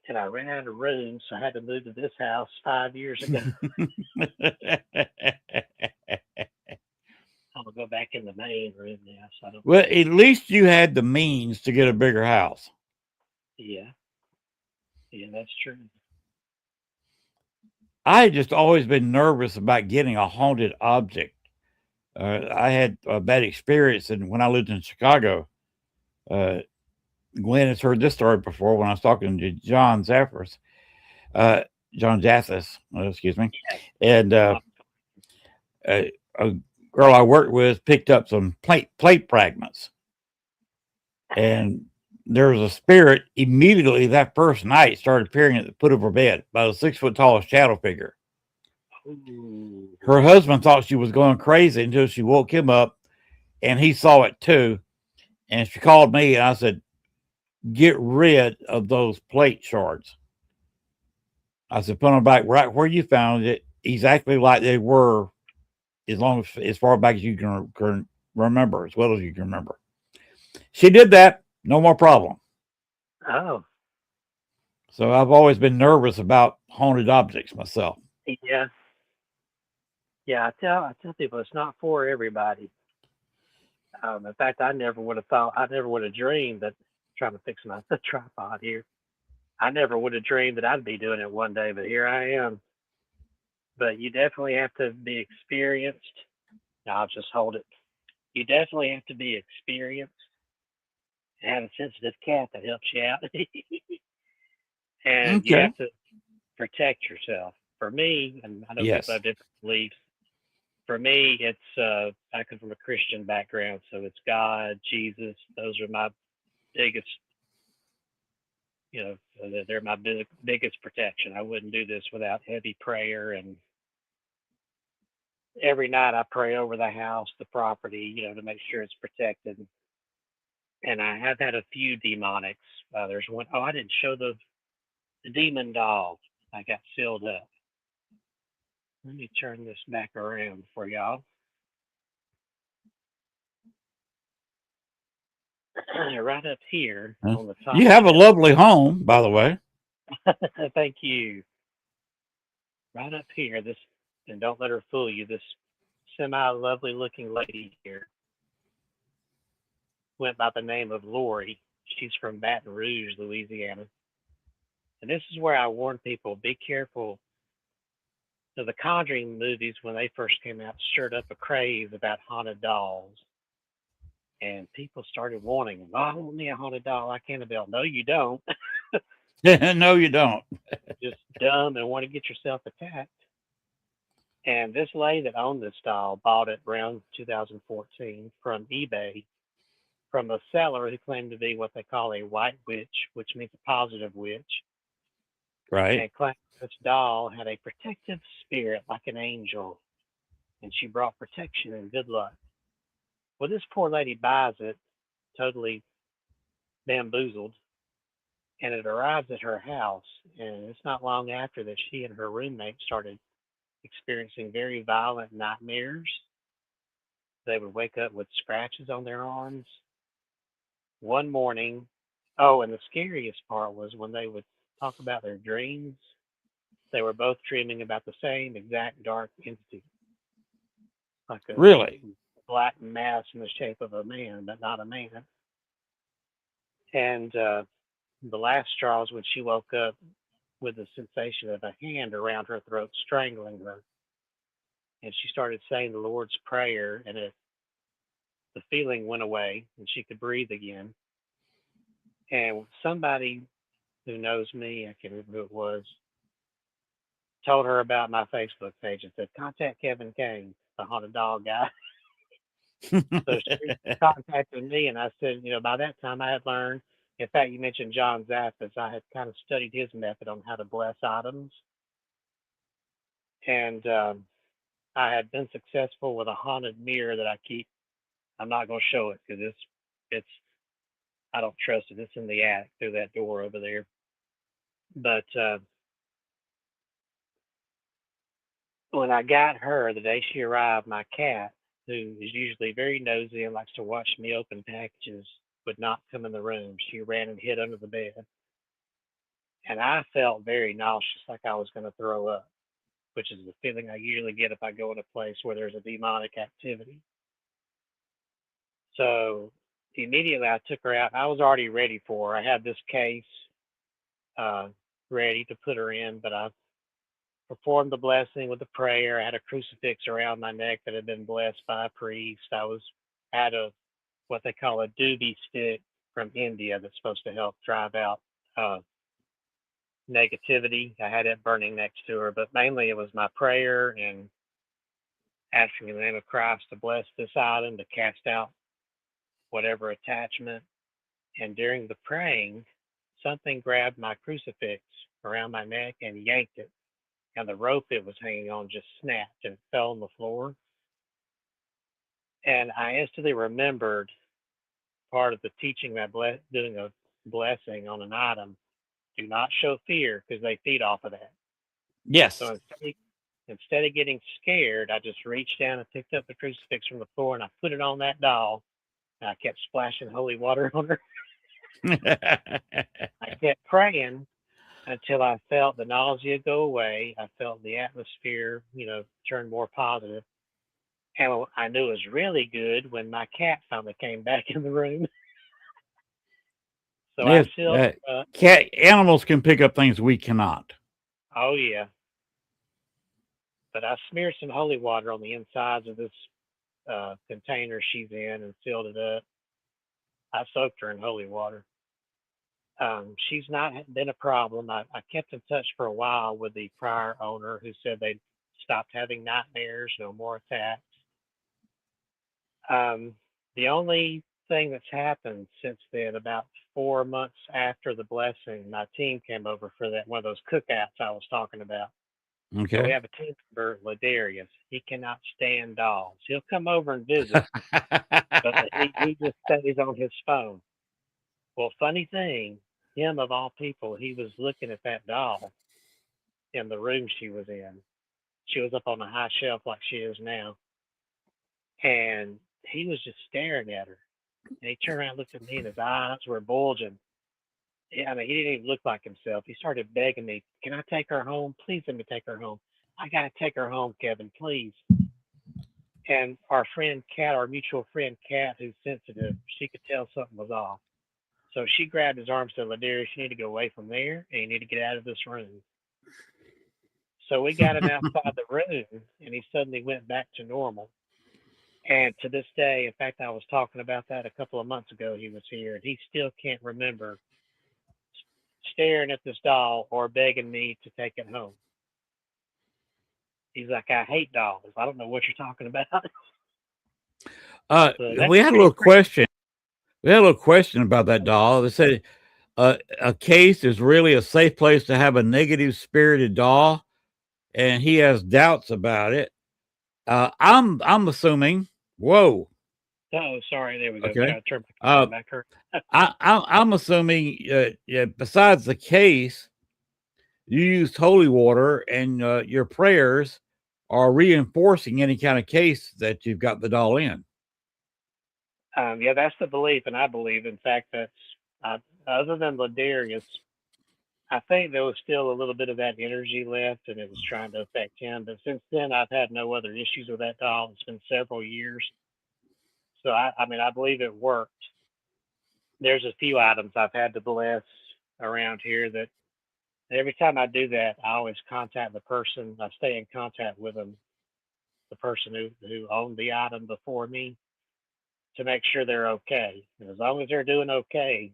And I ran out of room, so I had to move to this house 5 years ago. I'm gonna go back in the main room now. So I don't. Well, at least you had the means to get a bigger house. Yeah, that's true. I had just always been nervous about getting a haunted object. I had a bad experience, and when I lived in Chicago, Glenn has heard this story before when I was talking to John Zaffis, John Jathis, excuse me, and a girl I worked with picked up some plate fragments, and there was a spirit immediately that first night started appearing at the foot of her bed, about a 6 foot tall shadow figure. Ooh. Her husband thought she was going crazy until she woke him up, and he saw it too. And she called me, and I said, "Get rid of those plate shards." I said, "Put them back right where you found it, exactly like they were, as far back as you can remember, as well as you can remember." She did that, no more problem. Oh. So I've always been nervous about haunted objects myself. Yeah. Yeah, I tell people it's not for everybody. In fact, I never would have dreamed that. Trying to fix my tripod here. I never would have dreamed that I'd be doing it one day, but here I am. But you definitely have to be experienced. I'll just hold it. You definitely have to be experienced and have a sensitive cat that helps you out. And you Okay. have to protect yourself. For me, and I know Yes. people have different beliefs. For me, it's I come from a Christian background, so it's God, Jesus. Those are my biggest, they're my biggest protection. I wouldn't do this without heavy prayer, and every night I pray over the house, the property, to make sure it's protected. And I have had a few demonics. There's one, oh, I didn't show the demon doll. I got sealed up. Let me turn this back around for y'all. Right up here on the top. You have a lovely home, by the way. Thank you. Right up here, and don't let her fool you, this semi-lovely looking lady here went by the name of Lori. She's from Baton Rouge, Louisiana. And this is where I warn people, be careful So the Conjuring movies, when they first came out, stirred up a craze about haunted dolls. And people started wanting them. Oh, I want me a haunted doll like Annabelle. No, you don't. No, you don't. Just dumb and want to get yourself attacked. And this lady that owned this doll bought it around 2014 from eBay from a seller who claimed to be what they call a white witch, which means a positive witch, Right. and claimed this doll had a protective spirit like an angel, and she brought protection and good luck. Well, this poor lady buys it, totally bamboozled, and it arrives at her house. And it's not long after that she and her roommate started experiencing very violent nightmares. They would wake up with scratches on their arms. One morning, oh, and the scariest part was when they would talk about their dreams, they were both dreaming about the same exact dark entity, like a Really? black mass in the shape of a man, but not a man. And the last straw was when she woke up with the sensation of a hand around her throat strangling her. And she started saying the Lord's Prayer, and the feeling went away, and she could breathe again. And somebody who knows me, I can't remember who it was, told her about my Facebook page and said, contact Kevin Kane, the haunted dog guy. So she contacted me, and I said, by that time I had learned. In fact, you mentioned John Zaffis. I had kind of studied his method on how to bless items, and I had been successful with a haunted mirror that I keep. I'm not going to show it because it's I don't trust it. It's in the attic through that door over there. But when I got her the day she arrived, my cat, who is usually very nosy and likes to watch me open packages, would not come in the room. She ran and hid under the bed. And I felt very nauseous, like I was going to throw up, which is the feeling I usually get if I go in a place where there's a demonic activity. So immediately I took her out. I was already ready for her. I had this case uh, ready to put her in, but I performed the blessing with the prayer. I had a crucifix around my neck that had been blessed by a priest. Had a what they call a doobie stick from India that's supposed to help drive out uh, negativity. I had it burning next to her, but mainly it was my prayer and asking in the name of Christ to bless this item, to cast out whatever attachment. And during the praying, something grabbed my crucifix around my neck and yanked it. And the rope it was hanging on just snapped and it fell on the floor. And I instantly remembered part of the teaching that doing a blessing on an item, do not show fear because they feed off of that. Yes. So instead of getting scared, I just reached down and picked up the crucifix from the floor and I put it on that doll. And I kept splashing holy water on her. I kept praying until I felt the nausea go away. I felt the atmosphere, turn more positive. And I knew it was really good when my cat finally came back in the room. So I Yes, filled cat animals can pick up things we cannot. Oh yeah. But I smeared some holy water on the insides of this container she's in and filled it up. I soaked her in holy water. She's not been a problem. I kept in touch for a while with the prior owner who said they'd stopped having nightmares, no more attacks. The only thing that's happened since then, about 4 months after the blessing, my team came over for that one of those cookouts I was talking about. So we Okay. have a team member, Ladarius. He cannot stand dolls. He'll come over and visit, but he just stays on his phone. Well, funny thing, him of all people, he was looking at that doll in the room she was in. She was up on a high shelf like she is now, and he was just staring at her. And he turned around and looked at me, and his eyes were bulging. Yeah, I mean, he didn't even look like himself. He started begging me, "Can I take her home? Please let me take her home. I gotta take her home, Kevin, please." And our friend Kat, our mutual friend Kat, who's sensitive, she could tell something was off. So she grabbed his arm and said, "Ladarius, you need to go away from there, and you need to get out of this room." So we got him outside the room, and he suddenly went back to normal. And to this day, in fact, I was talking about that a couple of months ago. He was here, and he still can't remember staring at this doll or begging me to take it home. He's like, I hate dolls. I don't know what you're talking about. So that's We had a pretty little crazy. question. We had a little question about that doll. They said a case is really a safe place to have a negative spirited doll, and he has doubts about it. I'm assuming. Whoa. Oh, sorry. There we go. Okay. Try to turn my camera back here. I'm assuming. Yeah, besides the case, you used holy water, and your prayers are reinforcing any kind of case that you've got the doll in. Yeah, that's the belief, and I believe, in fact, that's other than Ladarius, I think there was still a little bit of that energy left, and it was trying to affect him. But since then, I've had no other issues with that doll. It's been several years, so I mean, I believe it worked. There's a few items I've had to bless around here that every time I do that, I always contact the person. I stay in contact with them, the person who owned the item before me, to make sure they're okay. And as long as they're doing okay,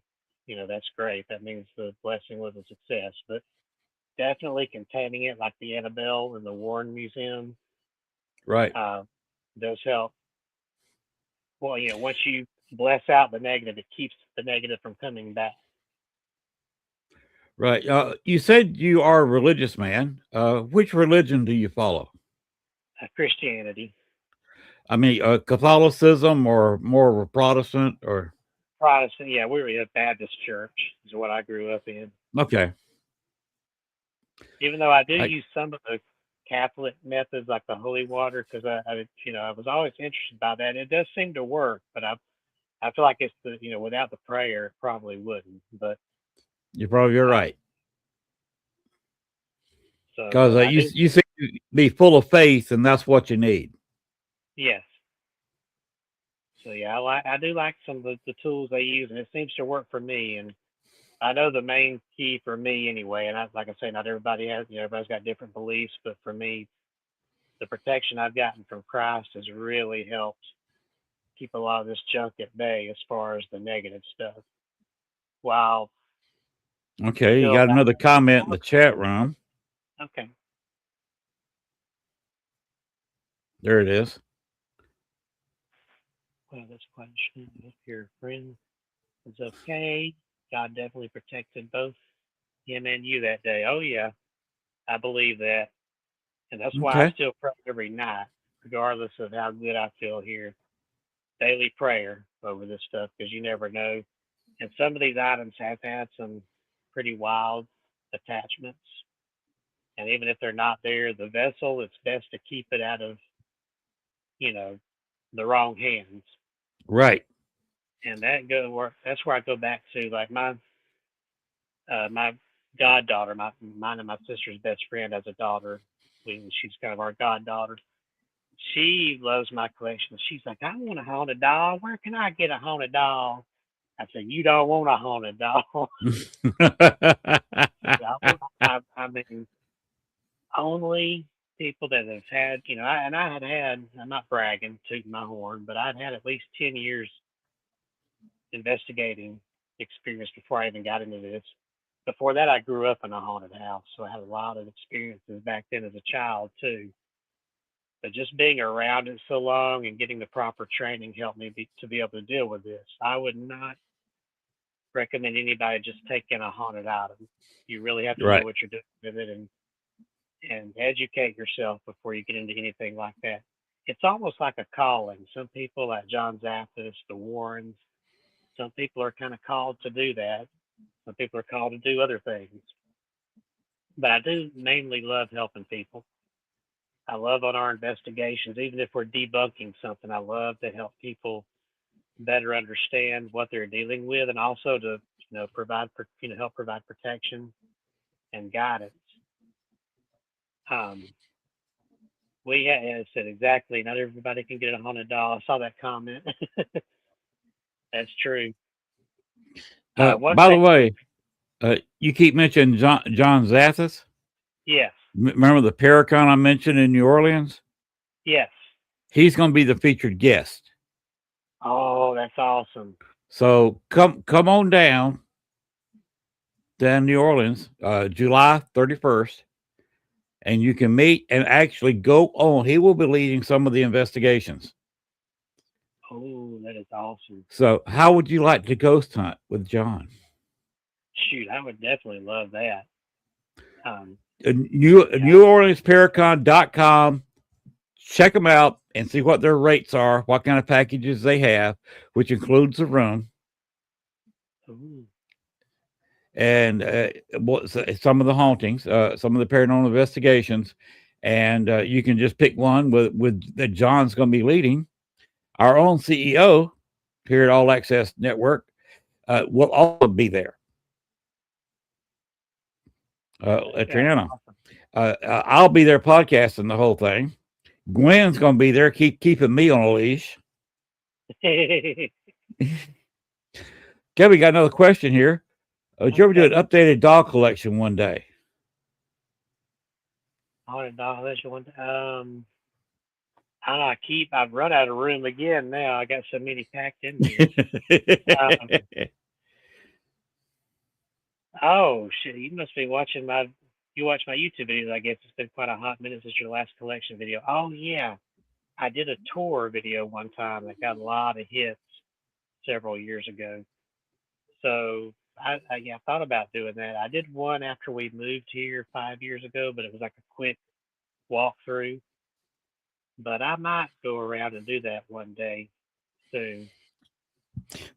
that's great. That means the blessing was a success. But definitely containing it, like the Annabelle in the Warren Museum, Right. does help. Well, once you bless out the negative, it keeps the negative from coming back. Right. You said you are a religious man. Which religion do you follow? Christianity. I mean, Catholicism or more of a Protestant or? Protestant, yeah, we were a Baptist church, is what I grew up in. Okay. Even though I do use some of the Catholic methods, like the holy water, because I was always interested by that. It does seem to work, but I feel like it's without the prayer, it probably wouldn't. But You're probably right. So, because you seem to be full of faith, and that's what you need. Yes. So yeah, I do like some of the tools they use, and it seems to work for me. And I know the main key for me anyway. And like I say, not everybody has. Everybody's got different beliefs, but for me, the protection I've gotten from Christ has really helped keep a lot of this junk at bay as far as the negative stuff. Wow. Okay, you got another comment in the chat room. Okay. There it is. Well, this question, if your friend is okay, God definitely protected both him and you that day. Oh yeah, I believe that. And that's why I still pray every night, regardless of how good I feel here. Daily prayer over this stuff, because you never know. And some of these items have had some pretty wild attachments. And even if they're not there, the vessel, it's best to keep it out of, the wrong hands. Right. And that's where I go back to, like my goddaughter, mine and my sister's best friend as a daughter. She's kind of our goddaughter. She loves my collection. She's like, I want a haunted doll. Where can I get a haunted doll? I said, you don't want a haunted doll. I mean, only people that have had, I'm not bragging, tooting my horn, but I'd had at least 10 years investigating experience before I even got into this. Before that, I grew up in a haunted house, so I had a lot of experiences back then as a child too. But just being around it so long and getting the proper training helped me to be able to deal with this. I would not recommend anybody just taking a haunted item. You really have to know what you're doing with it and educate yourself before you get into anything like that. It's almost like a calling. Some people, like John Zaffis, the Warrens, some people are kind of called to do that. Some people are called to do other things. But I do mainly love helping people. I love on our investigations, even if we're debunking something, I love to help people better understand what they're dealing with, and also to help provide protection and guidance. We had said exactly. Not everybody can get a haunted doll. I saw that comment. That's true. By the way, you keep mentioning John Zathis. Yes. Remember the Paracon I mentioned in New Orleans? Yes. He's going to be the featured guest. Oh, that's awesome. So come on down New Orleans, July 31st, and you can meet and actually go on. He will be leading some of the investigations. Oh, that is awesome. So how would you like to ghost hunt with John? Shoot, I would definitely love that. New Orleans Paracon.com. Check them out and see what their rates are, what kind of packages they have, which includes the room. Ooh. And some of the hauntings, some of the paranormal investigations, and you can just pick one with that John's going to be leading. Our own CEO here at All Access Network will also be there. Triana, I'll be there podcasting the whole thing. Gwen's going to be there, keeping me on a leash. Okay, we got another question here. Did you ever do an updated dog collection one day? Haunted dog collection one day. I've run out of room again now. I got so many packed in here. Oh shit! You must be watching you watch my YouTube videos. I guess it's been quite a hot minute since your last collection video. Oh yeah, I did a tour video one time that got a lot of hits several years ago. So I thought about doing that. I did one after we moved here 5 years ago, but it was like a quick walkthrough. But I might go around and do that one day soon.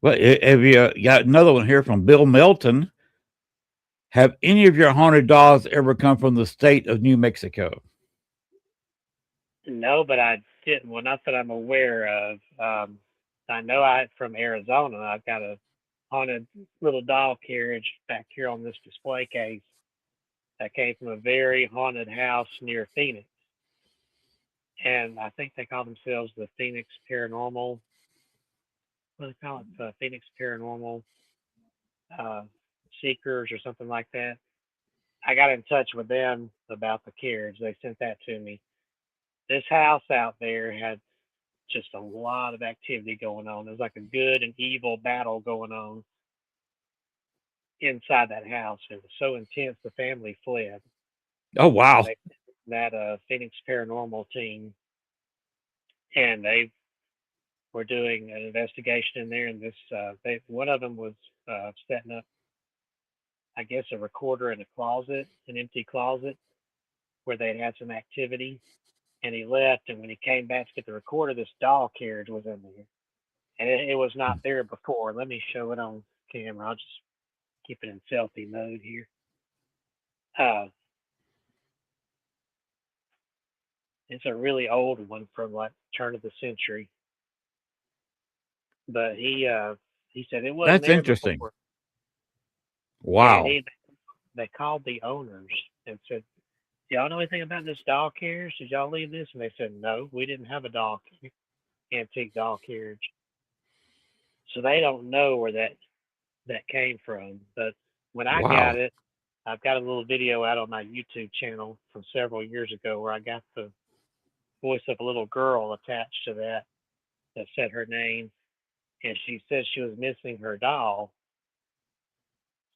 Well, have you got another one here from Bill Melton? Have any of your haunted dogs ever come from the state of New Mexico? No, but I didn't. Well, not that I'm aware of. I know from Arizona. I've got a haunted little dog carriage back here on this display case that came from a very haunted house near Phoenix. And I think they call themselves the Phoenix Paranormal. What do they call it? Phoenix Paranormal Seekers or something like that. I got in touch with them about the carriage. They sent that to me. This house out there had just a lot of activity going on. There's like a good and evil battle going on inside that house. It was so intense the family fled. Oh wow! That Phoenix Paranormal team, and they were doing an investigation in there. And this one of them was setting up, I guess, a recorder in a closet, an empty closet, where they'd had some activity. And he left, and when he came back to get the recorder, this doll carriage was in there, and it was not there before. Let me show it on camera. I'll just keep it in selfie mode here. It's a really old one from like turn of the century, but he said it wasn't. That's there interesting. before. Wow. They called the owners and said, "Do y'all know anything about this doll carriage? Did y'all leave this?" And they said, "No, we didn't have a antique doll carriage." So they don't know where that came from. But when I got it, I've got a little video out on my YouTube channel from several years ago where I got the voice of a little girl attached to that said her name, and she said she was missing her doll.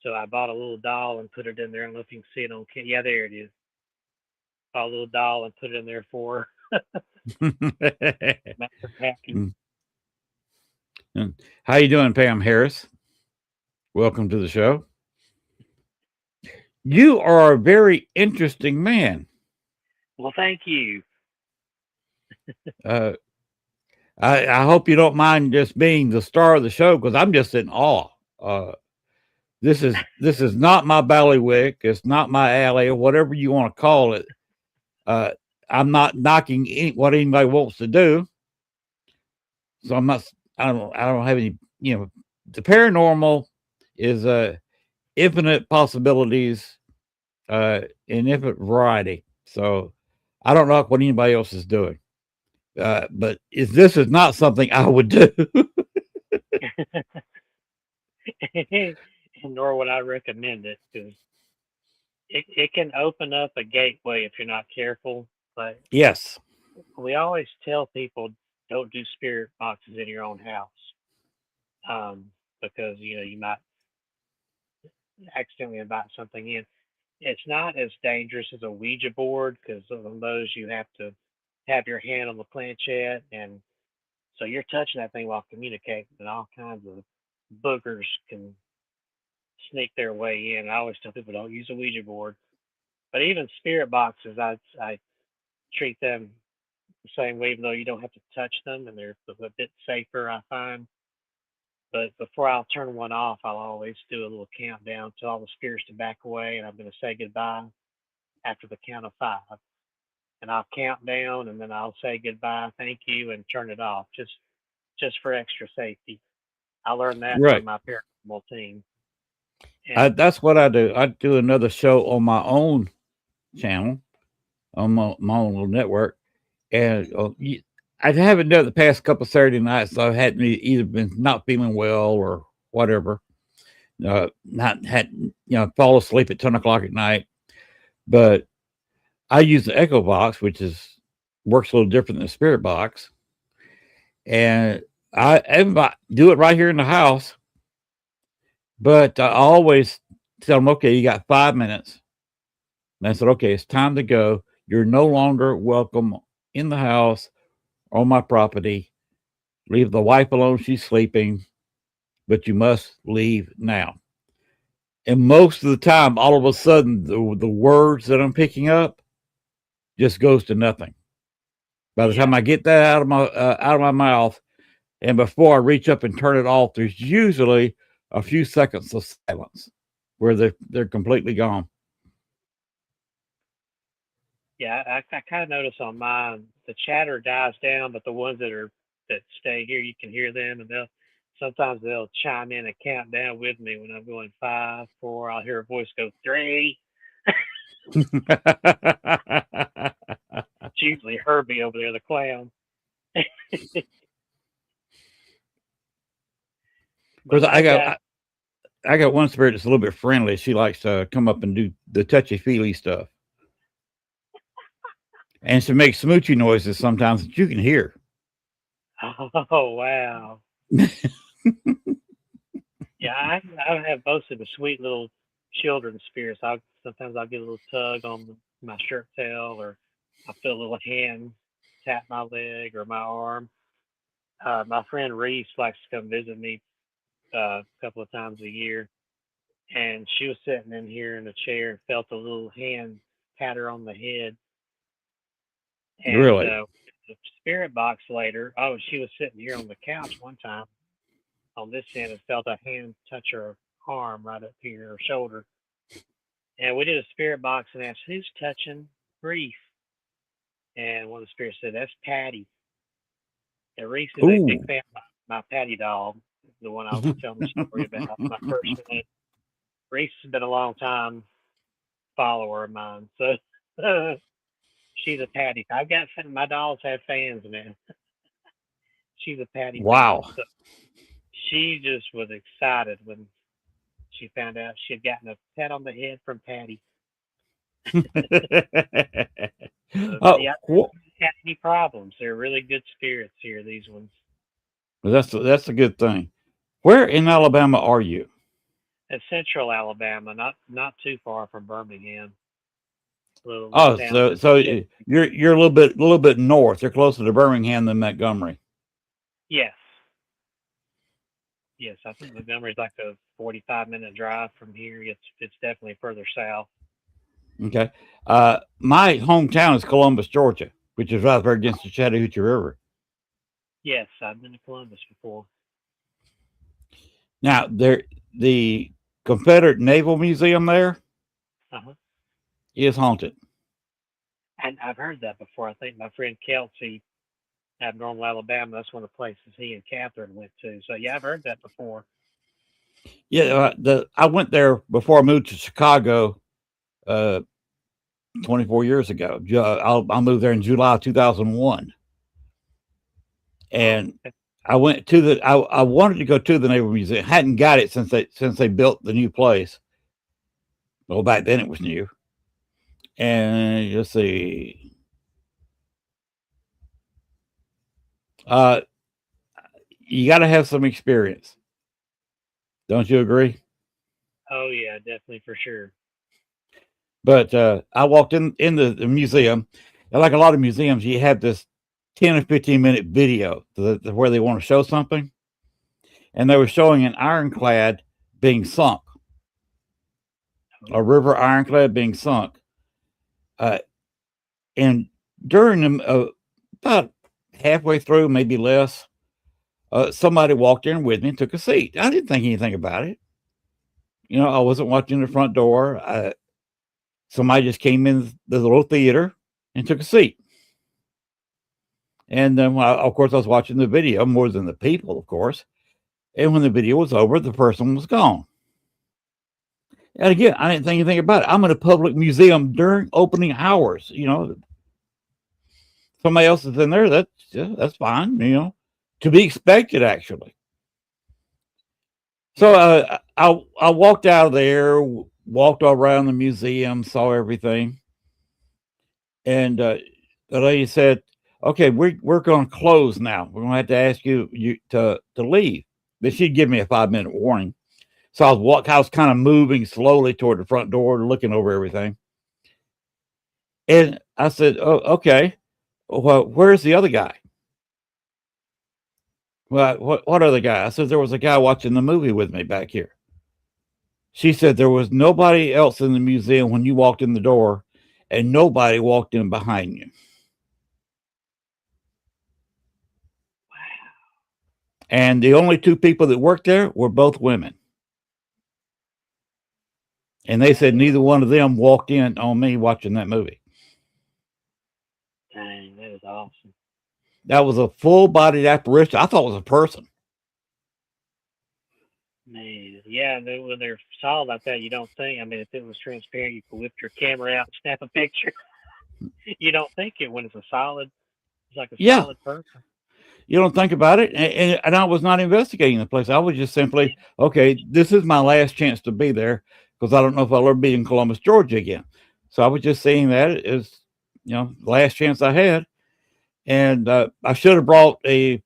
So I bought a little doll and put it in there. I don't know if you can see it on camera. Yeah, there it is. Bought a little doll and put it in there for her. How you doing, Pam Harris? Welcome to the show. You are a very interesting man. Well, thank you. I hope you don't mind just being the star of the show, because I'm just in awe. This is not my ballywick. It's not my alley, or whatever you want to call it. I'm not knocking what anybody wants to do. So I'm not. I don't have any. The paranormal is infinite possibilities, in infinite variety. So I don't know what anybody else is doing. But this is not something I would do. Nor would I recommend it, because it can open up a gateway if you're not careful. But Yes. we always tell people don't do spirit boxes in your own house, um, because you might accidentally invite something in. It's not as dangerous as a Ouija board because on those you have to have your hand on the planchette, and so you're touching that thing while communicating, and all kinds of boogers can sneak their way in. I always tell people don't use a Ouija board, but even spirit boxes, I treat them the same way, even though you don't have to touch them, and they're a bit safer, I find. But before I'll turn one off, I'll always do a little countdown to all the spirits to back away, and I'm going to say goodbye after the count of 5. And I'll count down, and then I'll say goodbye, thank you, and turn it off, just for extra safety. I learned that from Right. my paranormal team. And That's what I do. I do another show on my own channel, on my own little network, and I haven't done it the past couple of Saturday nights. So I hadn't either been not feeling well or whatever. Not had fall asleep at 10 o'clock at night. But I use the Echo Box, which works a little different than the Spirit Box, and I do it right here in the house. But I always tell them, okay, you got 5 minutes. And I said, okay, it's time to go. You're no longer welcome in the house or on my property. Leave the wife alone. She's sleeping, but you must leave now. And most of the time, all of a sudden, the words that I'm picking up just goes to nothing. By the time I get that out of my mouth, and before I reach up and turn it off, there's usually a few seconds of silence where they're completely gone. yeah, I kind of notice on mine the chatter dies down, but the ones that stay here, you can hear them, and sometimes they'll chime in and count down with me when I'm going 5, 4. I'll hear a voice go 3. It's usually Herbie over there, the clown. Because But I got one spirit that's a little bit friendly. She likes to come up and do the touchy feely stuff, and she makes smoochy noises sometimes that you can hear. oh wow. Yeah, I have most of the sweet little children spirits. Sometimes I'll get a little tug on my shirt tail, or I feel a little hand tap my leg or my arm. My friend Reese likes to come visit me a couple of times a year, and she was sitting in here in a chair and felt a little hand pat her on the head. And Really? the spirit box later, oh, she was sitting here on the couch one time on this end and felt a hand touch her arm right up here, her shoulder. And we did a spirit box and asked, who's touching Reese? And one of the spirits said, that's Patty. And Reese is a big fan of my Patty doll, the one I was telling the story about, my first one. Reese has been a long time follower of mine. So she's a Patty. I've got my dolls have fans now. She's a Patty. Wow. Fan. So she just was excited when she found out she had gotten a pat on the head from Patty. Yeah, I haven't had any problems. They're really good spirits here, these ones. Well, that's a good thing. Where in Alabama are you? In central Alabama, not too far from Birmingham. So you're a little bit north. You're closer to Birmingham than Montgomery. Yes. Yes, I think Montgomery's like a 45-minute drive from here. It's definitely further south. Okay. My hometown is Columbus, Georgia, which is right there against the Chattahoochee River. Yes, I've been to Columbus before. Now, the Confederate Naval Museum there is haunted. And I've heard that before. I think my friend Kelsey, Abnormal Alabama, that's one of the places he and Catherine went to. So yeah, I've heard that before. Yeah, I went there before I moved to Chicago 24 years ago. I moved there in July 2001. And I went to I wanted to go to the Naval Museum. Hadn't got it since they built the new place. Well, back then it was new. And let's see. You got to have some experience. Don't you agree? Oh yeah, definitely for sure. But I walked in the museum, and like a lot of museums, you have this 10 or 15 minute video where they want to show something, and they were showing an ironclad being sunk, a river ironclad being sunk, and during them, about halfway through, maybe less, somebody walked in with me and took a seat. I didn't think anything about it. I wasn't watching the front door. Somebody just came in the little theater and took a seat. And then, of course, I was watching the video more than the people, of course. And when the video was over, the person was gone. And again, I didn't think anything about it. I'm in a public museum during opening hours. Somebody else is in there. That's fine. To be expected, actually. So I walked out of there, walked all around the museum, saw everything, and the lady said, "Okay, we're going to close now. We're going to have to ask you to leave." But she'd give me a 5-minute warning. So I was kind of moving slowly toward the front door, looking over everything. And I said, "Oh, okay. Well, where's the other guy?" "Well, what other guy?" I said, "There was a guy watching the movie with me back here." She said, "There was nobody else in the museum when you walked in the door, and nobody walked in behind you." And the only two people that worked there were both women. And they said neither one of them walked in on me watching that movie. Dang, that is awesome. That was a full-bodied apparition. I thought it was a person. Man, yeah, when they're solid like that, you don't think. I mean, if it was transparent, you could whip your camera out and snap a picture. You don't think it when it's like a solid person. You don't think about it. And I was not investigating the place. I was just simply, okay, this is my last chance to be there because I don't know if I'll ever be in Columbus, Georgia again. So I was just seeing that as, the last chance I had. And I should have brought a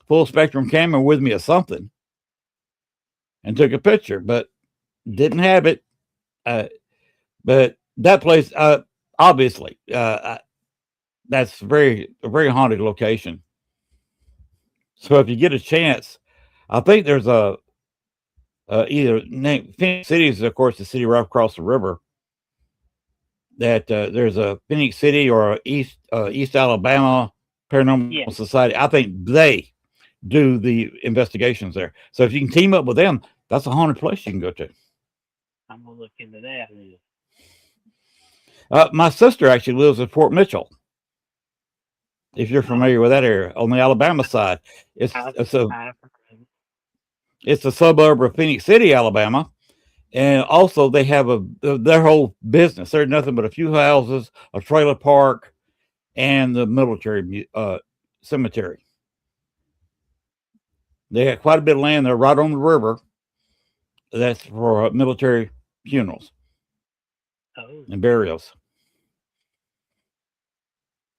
full spectrum camera with me or something and took a picture, but didn't have it. But that place, obviously, that's a very haunted location. So if you get a chance, I think there's either Phoenix City is, of course, the city right across the river. That there's a Phoenix City or East Alabama Paranormal Society. I think they do the investigations there. So if you can team up with them, that's a haunted place you can go to. I'm gonna look into that. My sister actually lives in Fort Mitchell. If you're familiar with that area on the Alabama side, it's a suburb of Phoenix City, Alabama, and also they have their whole business. There's nothing but a few houses, a trailer park, and the military cemetery. They have quite a bit of land there, right on the river. That's for military funerals and burials.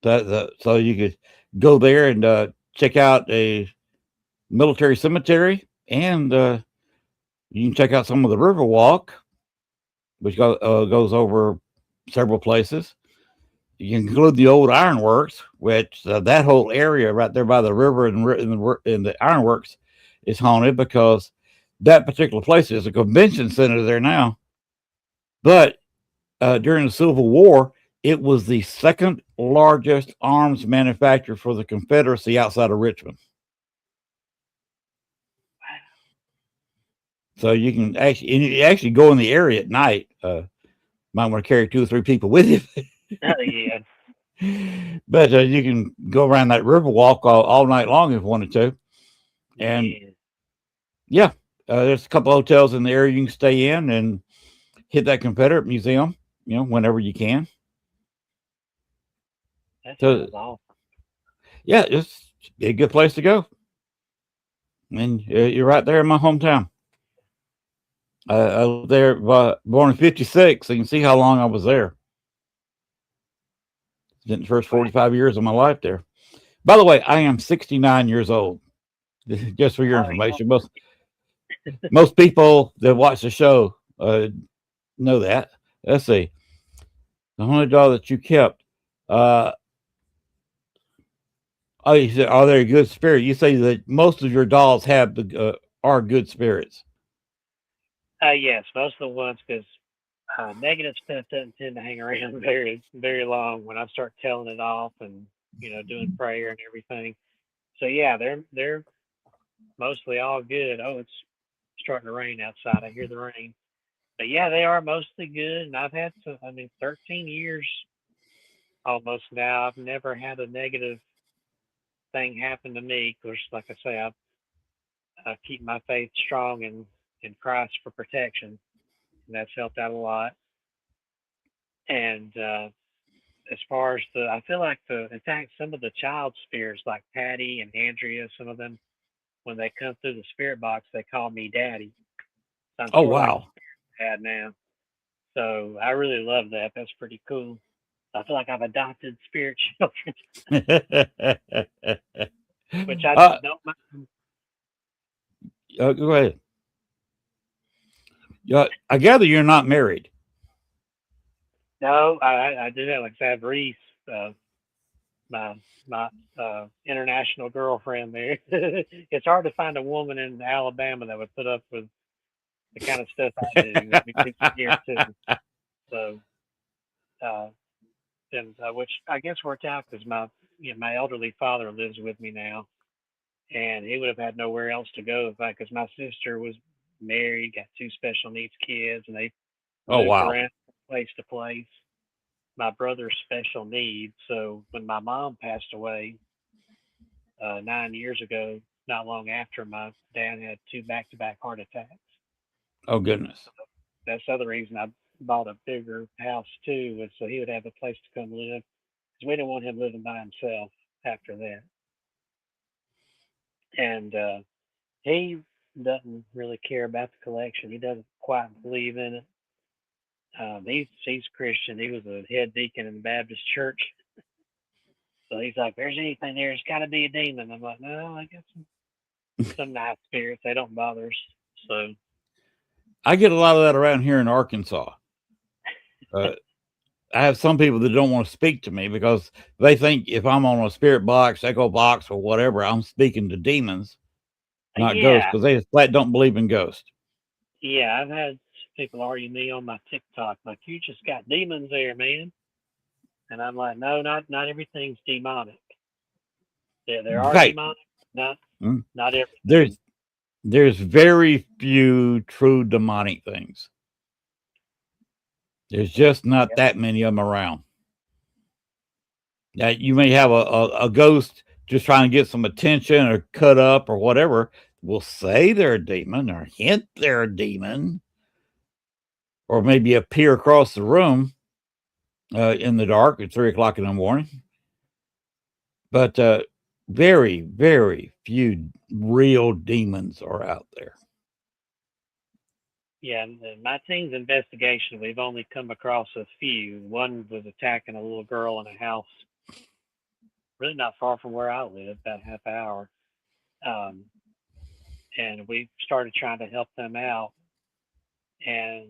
So you could go there and check out a military cemetery, and you can check out some of the river walk, which goes over several places. You can include the old ironworks, which that whole area right there by the river and the ironworks is haunted because that particular place is a convention center there now. But during the Civil War, it was the second largest arms manufacturer for the Confederacy outside of Richmond. So you can actually go in the area at night. Might want to carry 2 or 3 people with you. Yeah. But you can go around that river walk all night long if you wanted to. And there's a couple of hotels in the area you can stay in and hit that Confederate Museum, whenever you can. That's awesome. Yeah, it's a good place to go. And you're right there in my hometown. I was there, born in '56, so you can see how long I was there. Spent the first 45 years of my life there. By the way, I am 69 years old. Just for your Oh, yeah. information, most people that watch the show know that. Let's see, the only dog that you kept. Uh, oh, you said, are they a good spirit? You say that most of your dogs have the are good spirits. Yes, most of the ones because negative stuff doesn't tend to hang around very long when I start telling it off and doing prayer and everything. So yeah, they're mostly all good. Oh, it's starting to rain outside. I hear the rain. But yeah, they are mostly good. And I've had some, I mean, 13 years almost now. I've never had a negative thing happen to me. Of course, like I say, I keep my faith strong in Christ for protection. And that's helped out a lot. And as far as I feel like in fact, some of the child spirits like Patty and Andrea, some of them, when they come through the spirit box, they call me Daddy. So I'm Oh, sort of like wow. dad now. So I really love that. That's pretty cool. I feel like I've adopted spirit children, which I uh, don't mind. go ahead. I gather you're not married. No, I do that. Like I have Reese, uh, my international girlfriend there. It's hard to find a woman in Alabama that would put up with the kind of stuff I do. I mean, she's here too. So, uh, and which I guess worked out because my elderly father lives with me now, and he would have had nowhere else to go if I because my sister was married, got two special needs kids, and they Oh, moved wow. around place to place. My brother's special needs, so when my mom passed away 9 years ago, not long after my dad had two back-to-back heart attacks. Oh, goodness. That's the other reason I bought a bigger house too, was so he would have a place to come live. Because we didn't want him living by himself after that. And he doesn't really care about the collection. He doesn't quite believe in it. He's Christian. He was a head deacon in the Baptist church. So he's like, "There's anything there, it's got to be a demon." I'm like, "No, I got some nice spirits. They don't bother us." So I get a lot of that around here in Arkansas. Uh, I have some people that don't want to speak to me because they think if I'm on a spirit box, echo box, or whatever, I'm speaking to demons, not ghosts, yeah, because they just flat don't believe in ghosts. yeah, I've had people argue me on my TikTok like, "You just got demons there, man." And I'm like, "No, not everything's demonic. There are Right. demonic, not Mm. not everything." There's there's very few true demonic things. There's just not Yep. that many of them around. Now, you may have a ghost just trying to get some attention or cut up or whatever. Will say they're a demon or hint they're a demon, or maybe appear across the room in the dark at 3 o'clock in the morning. But very, very few real demons are out there. Yeah, in my team's investigation, we've only come across a few. One was attacking a little girl in a house, really not far from where I live, about half hour. Um, and we started trying to help them out. And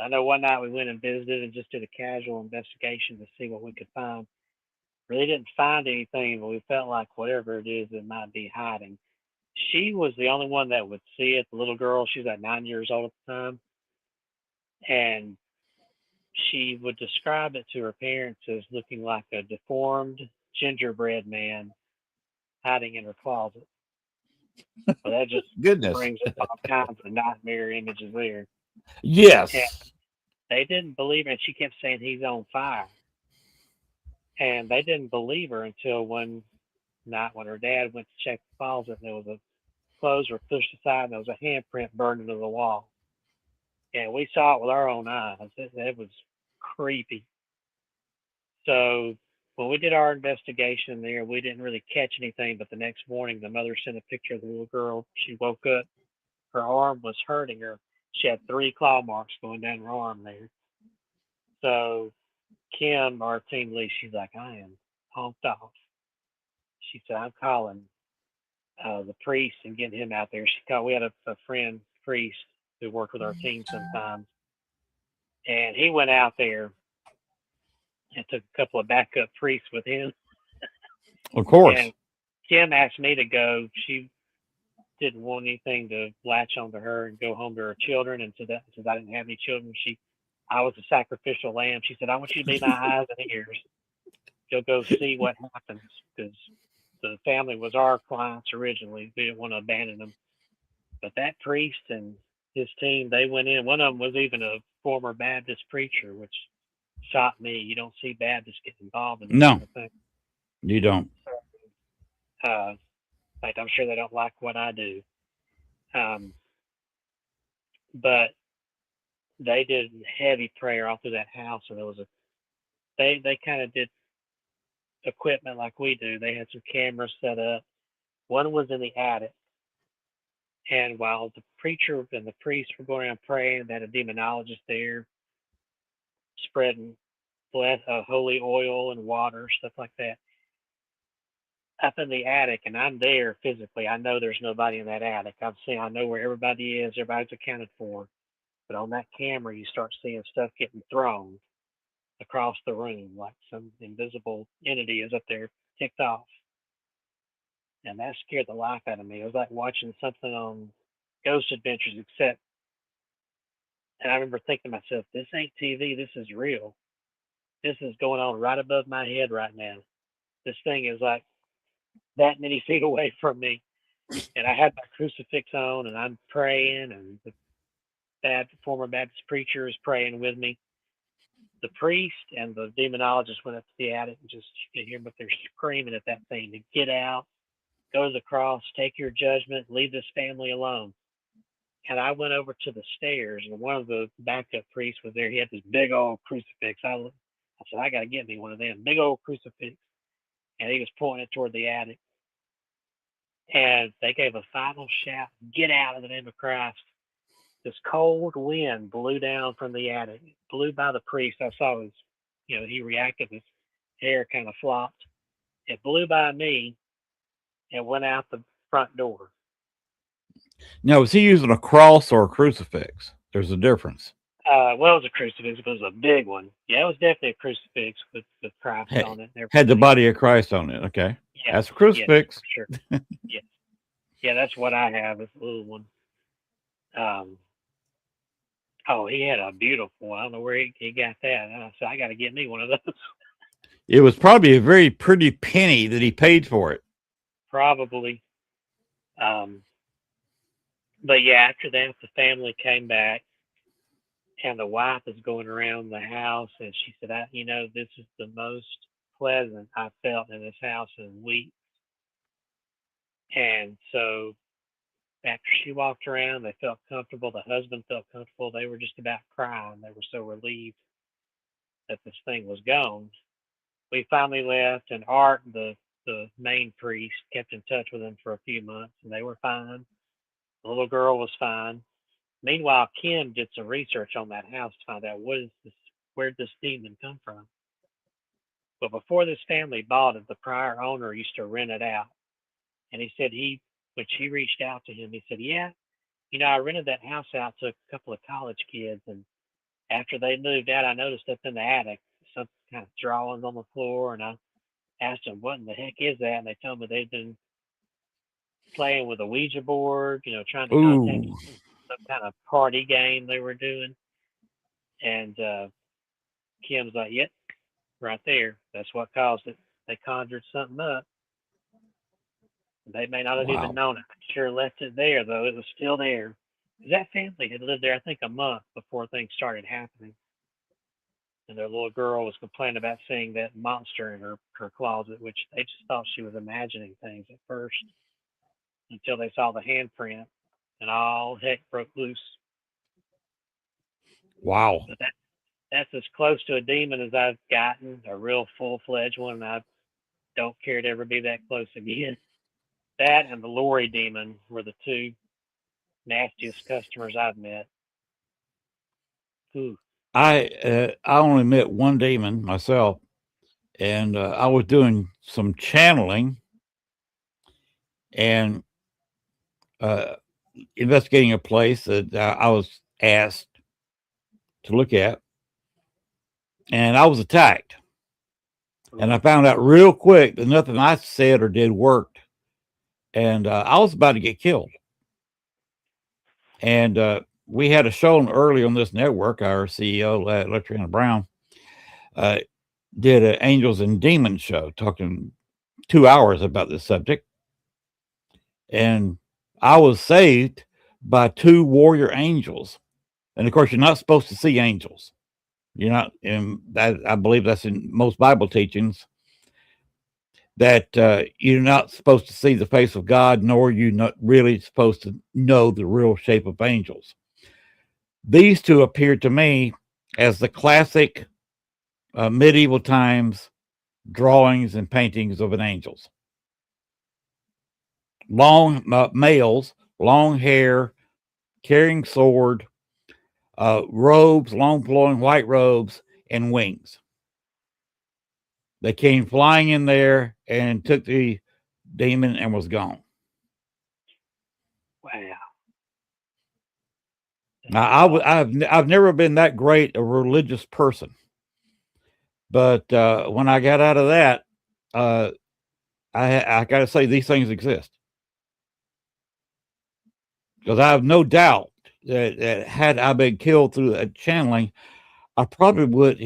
I know one night we went and visited and just did a casual investigation to see what we could find. Really didn't find anything, but we felt like whatever it is, it might be hiding. She was the only one that would see it. The little girl, she was like 9 years old at the time, and she would describe it to her parents as looking like a deformed gingerbread man hiding in her closet. Well, that just Goodness. brings up all kinds of nightmare images there. And Yes. they didn't believe her, and she kept saying he's on fire. And they didn't believe her until one night when her dad went to check the closet, and there was a clothes were pushed aside, and there was a handprint burned into the wall. And we saw it with our own eyes. It was creepy. So when we did our investigation there, we didn't really catch anything. But the next morning, the mother sent a picture of the little girl. She woke up, her arm was hurting her. She had three claw marks going down her arm there. So Kim, our team lead, she's like, I am pumped off. She said, I'm calling the priest and getting him out there. We had a friend priest who worked with our team sometimes, and he went out there and took a couple of backup priests with him. Of course. And Kim asked me to go. She didn't want anything to latch onto her and go home to her children, and so that since I didn't have any children, I was a sacrificial lamb. She said, I want you to be my eyes and ears. You'll go see what happens, because the family was our clients originally. We didn't want to abandon them. But that priest and his team, they went in. One of them was even a former Baptist preacher, which shocked me. You don't see Baptists get involved in this No, kind of thing. you don't. In fact, I'm sure they don't like what I do. But they did heavy prayer all through that house, and they kind of did equipment like we do. They had some cameras set up. One was in the attic, and while the preacher and the priest were going around praying, they had a demonologist there spreading holy oil and water, stuff like that. Up in the attic, and I'm there physically. I know there's nobody in that attic. I know where everybody is. Everybody's accounted for. But on that camera, you start seeing stuff getting thrown across the room, like some invisible entity is up there, ticked off. And that scared the life out of me. It was like watching something on Ghost Adventures, except, and I remember thinking to myself, this ain't TV, this is real. This is going on right above my head right now. This thing is like that many feet away from me. And I had my crucifix on, and I'm praying, and the former Baptist preacher is praying with me. The priest and the demonologist went up to the attic, and just, you could hear them up there screaming at that thing to get out, go to the cross, take your judgment, leave this family alone. And I went over to the stairs, and one of the backup priests was there. He had this big old crucifix. I said, I got to get me one of them, big old crucifix. And he was pointing it toward the attic. And they gave a final shout, get out in the name of Christ. This cold wind blew down from the attic, blew by the priest. I saw he reacted, his hair kind of flopped. It blew by me and went out the front door. Now, was he using a cross or a crucifix? There's a difference. Well, it was a crucifix, but it was a big one. Yeah, it was definitely a crucifix with Christ on it. Had the body of Christ on it. Okay. Yeah, That's a crucifix. Yes, for sure. Yes. Yeah, that's what I have. It's a little one. Oh, he had a beautiful one. I don't know where he got that. So I got to get me one of those. It was probably a very pretty penny that he paid for it. Probably. But yeah, after that, the family came back, and the wife is going around the house, and she said, this is the most pleasant I've felt in this house in weeks. And so after she walked around, they felt comfortable. The husband felt comfortable. They were just about crying. They were so relieved that this thing was gone. We finally left, and Art, the main priest, kept in touch with them for a few months, and they were fine. The little girl was fine. Meanwhile, Kim did some research on that house to find out where'd this demon come from. But before this family bought it, the prior owner used to rent it out. And he said when she reached out to him, he said, yeah, I rented that house out to a couple of college kids. And after they moved out, I noticed up in the attic some kind of drawings on the floor. And I asked them, what in the heck is that? And they told me they'd been playing with a Ouija board, trying to contact some kind of party game they were doing. And Kim's like, yep, right there. That's what caused it. They conjured something up. They may not have even known it. Sure left it there, though. It was still there. That family had lived there, I think, a month before things started happening. And their little girl was complaining about seeing that monster in her closet, which they just thought she was imagining things at first, until they saw the handprint, and all heck broke loose. Wow. But that's as close to a demon as I've gotten, a real full-fledged one, and I don't care to ever be that close again. That and the Lori demon were the two nastiest customers I've met. Ooh. I only met one demon myself, and I was doing some channeling and uh, investigating a place that I was asked to look at, and I was attacked. And I found out real quick that nothing I said or did worked, and I was about to get killed. And we had a show early on this network. Our CEO, Letriana Brown, uh, did an Angels and Demons show, talking 2 hours about this subject. And I was saved by two warrior angels. And of course, you're not supposed to see angels. You're not, and that, I believe that's in most Bible teachings, that you're not supposed to see the face of God, nor are you not really supposed to know the real shape of angels. These two appeared to me as the classic medieval times drawings and paintings of an angels. Long males, long hair, carrying sword, robes, long flowing white robes, and wings. They came flying in there and took the demon and was gone. Wow. Now, I've never been that great a religious person, but when I got out of that, I got to say these things exist, because I have no doubt that had I been killed through a channeling, I probably would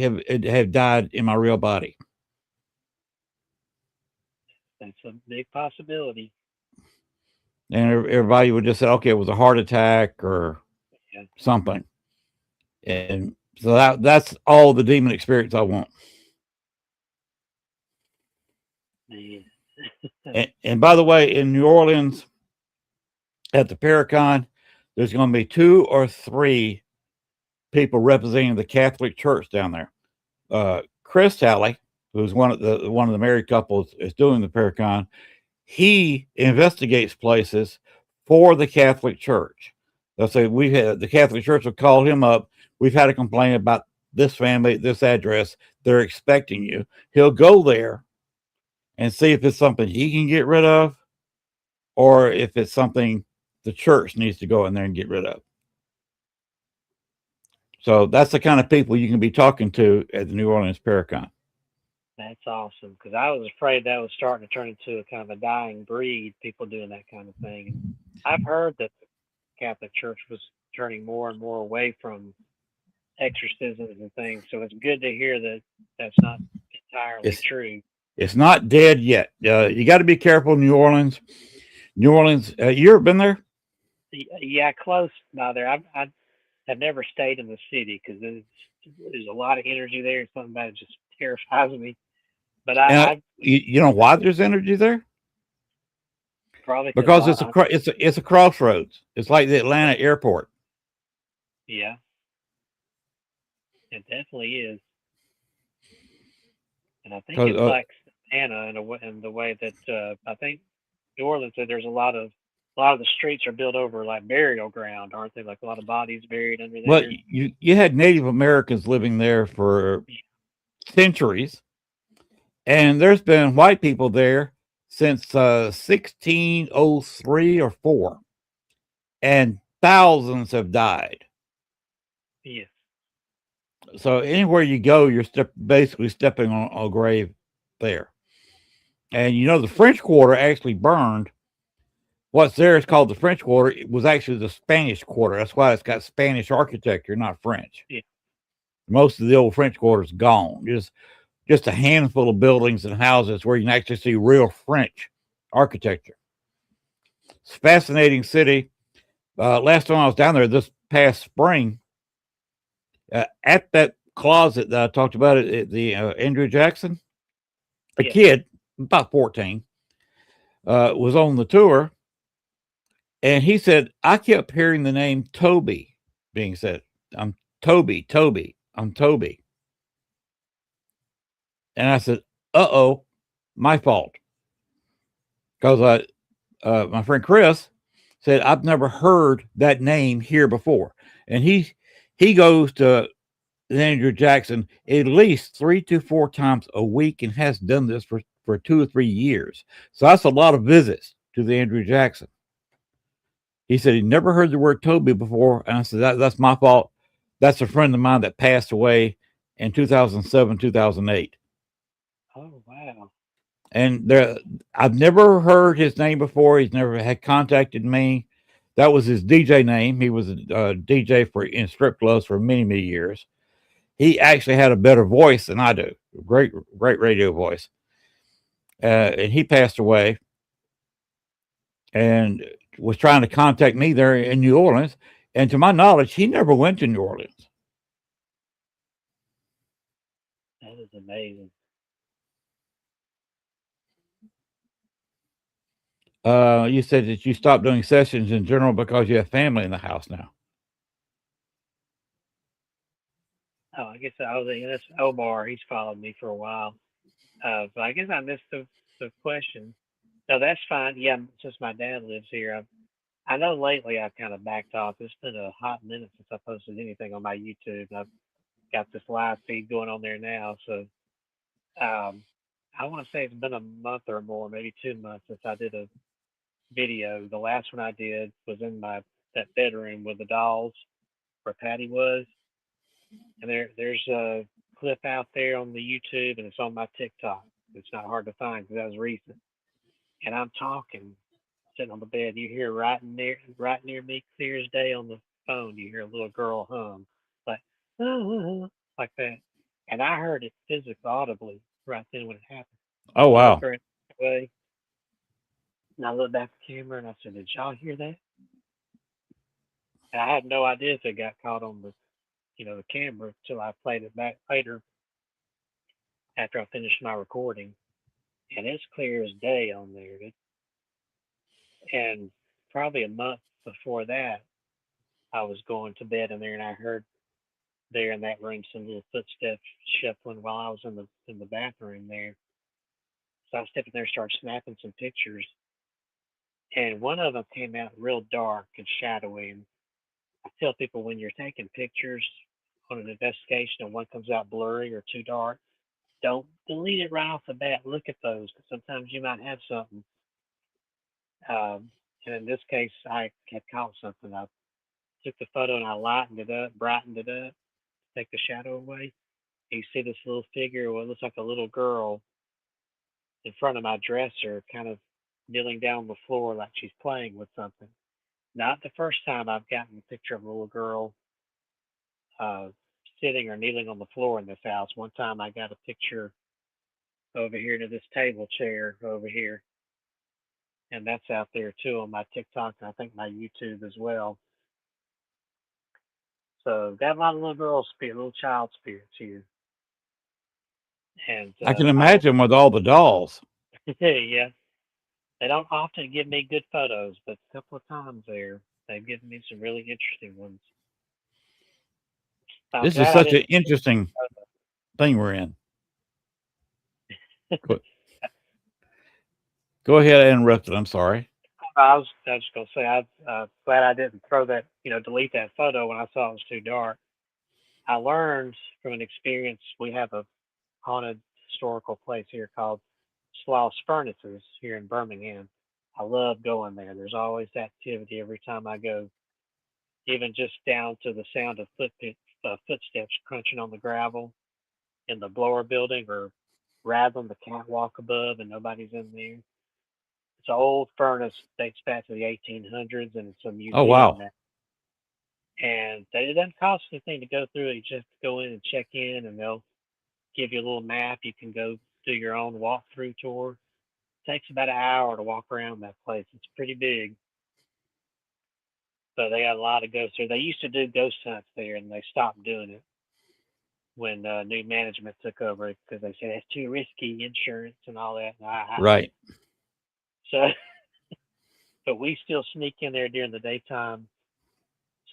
have died in my real body. That's a big possibility. And everybody would just say, okay, it was a heart attack or Yeah. something. And so that's all the demon experience I want. And by the way, in New Orleans at the Paracon, there's going to be 2 or 3 people representing the Catholic Church down there. Chris Talley, who's one of the married couples, is doing the Paracon. He investigates places for the Catholic Church. They'll say, the Catholic Church will call him up. We've had a complaint about this family, this address. They're expecting you. He'll go there and see if it's something he can get rid of, or if it's something the church needs to go in there and get rid of. So that's the kind of people you can be talking to at the New Orleans Paracon. That's awesome, because I was afraid that was starting to turn into a kind of a dying breed, people doing that kind of thing. And I've heard that the Catholic Church was turning more and more away from exorcisms and things, so it's good to hear that that's not entirely true. It's not dead yet. You got to be careful in New Orleans. New Orleans, you ever been there? Yeah, close by there. I have never stayed in the city because there's a lot of energy there. Something about it just terrifies me. But you know why there's energy there? Probably because it's a crossroads. It's like the Atlanta airport. Yeah, it definitely is. And I think it's like Santa in the way that I think New Orleans said there's a lot of the streets are built over like burial ground, aren't they? Like a lot of bodies buried under there. Well, you had Native Americans living there for centuries, and there's been white people there since 1603 or 4, and thousands have died. Yes. So anywhere you go, you're basically stepping on a grave there. And you know, the French Quarter actually burned. What's there is called the French Quarter. It was actually the Spanish Quarter. That's why it's got Spanish architecture, not French. Yeah. Most of the old French Quarter is gone. Just a handful of buildings and houses where you can actually see real French architecture. It's a fascinating city. Last time I was down there this past spring, at that closet that I talked about at the Andrew Jackson, a kid, about 14, was on the tour, and he said, I kept hearing the name Toby being said. I'm Toby, I'm Toby. And I said, uh-oh, my fault. Because my friend Chris said, I've never heard that name here before. And he goes to Andrew Jackson at least 3 to 4 times a week and has done this for 2 or 3 years. So that's a lot of visits to the Andrew Jackson. He said he never heard the word Toby before. And I said, that's my fault. That's a friend of mine that passed away in 2007, 2008. Oh, wow. And I've never heard his name before. He's never had contacted me. That was his DJ name. He was a DJ in strip clubs for many, many years. He actually had a better voice than I do. Great, great radio voice. And he passed away and was trying to contact me there in New Orleans. And to my knowledge, he never went to New Orleans. That is amazing. You said that you stopped doing sessions in general because you have family in the house now. Oh, I guess that's Omar. He's followed me for a while. But I guess I missed the question. No, that's fine. Yeah, since my dad lives here, I know lately I've kind of backed off. It's been a hot minute since I posted anything on my YouTube. I've got this live feed going on there now, so I want to say it's been a month or more, maybe 2 months since I did a video. The last one I did was in that bedroom with the dolls where Patty was, and there's a clip out there on the YouTube, and it's on my TikTok. It's not hard to find because that was recent. And I'm talking, sitting on the bed. You hear right near me, clear as day on the phone. You hear a little girl hum, like like that, and I heard it physically, audibly, right then when it happened. Oh, I looked wow. right away, and I looked back at the camera, and I said, "Did y'all hear that?" And I had no idea if it got caught on the camera until I played it back later after I finished my recording, and it's clear as day on there. And probably a month before that, I was going to bed in there, and I heard there in that room some little footsteps shuffling while I was in the bathroom there. So I stepped in there, started snapping some pictures, and one of them came out real dark and shadowy. And I tell people when you're taking pictures on an investigation and one comes out blurry or too dark, don't delete it right off the bat. Look at those because sometimes you might have something. And in this case, I had caught something. I took the photo and I lightened it up, brightened it up, take the shadow away. You see this little figure, what looks like a little girl, in front of my dresser, kind of kneeling down on the floor like she's playing with something. Not the first time I've gotten a picture of a little girl uh, sitting or kneeling on the floor in this house. One time I got a picture over here to this table chair over here, and that's out there too on my TikTok and I think my YouTube as well. So got a lot of little girl spirit, little child spirits here, and I can I imagine with all the dolls. yeah, they don't often give me good photos, but a couple of times they've given me some really interesting ones. I'm This is glad I such an didn't. interesting thing we're in. Go, go ahead and interrupt it. I'm sorry. I was just gonna say I'm glad I didn't throw that, delete that photo when I saw it was too dark. I learned from an experience. We have a haunted historical place here called Sloss Furnaces here in Birmingham. I love going there. There's always activity every time I go, even just down to the sound of footsteps crunching on the gravel in the blower building or rattling the catwalk above, and nobody's in there. It's an old furnace, dates back to the 1800s, and it's a Oh, museum wow. now. And it doesn't cost anything to go through it. You just have to go in and check in, and they'll give you a little map. You can go do your own walkthrough tour. It takes about an hour to walk around that place. It's pretty big. So they got a lot of ghosts there. They used to do ghost hunts there, and they stopped doing it when new management took over because they said it's too risky, insurance and all that. And Right. so, but we still sneak in there during the daytime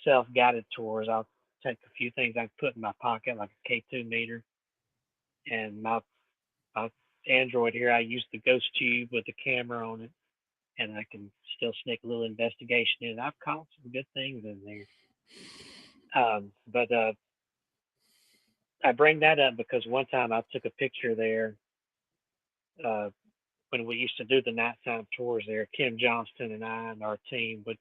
self-guided tours. I'll take a few things I can put in my pocket, like a K2 meter, and my Android here. I use the Ghost Tube with the camera on it, and I can still sneak a little investigation in. I've caught some good things in there. But I bring that up because one time I took a picture there when we used to do the nighttime tours there. Kim Johnston and I and our team would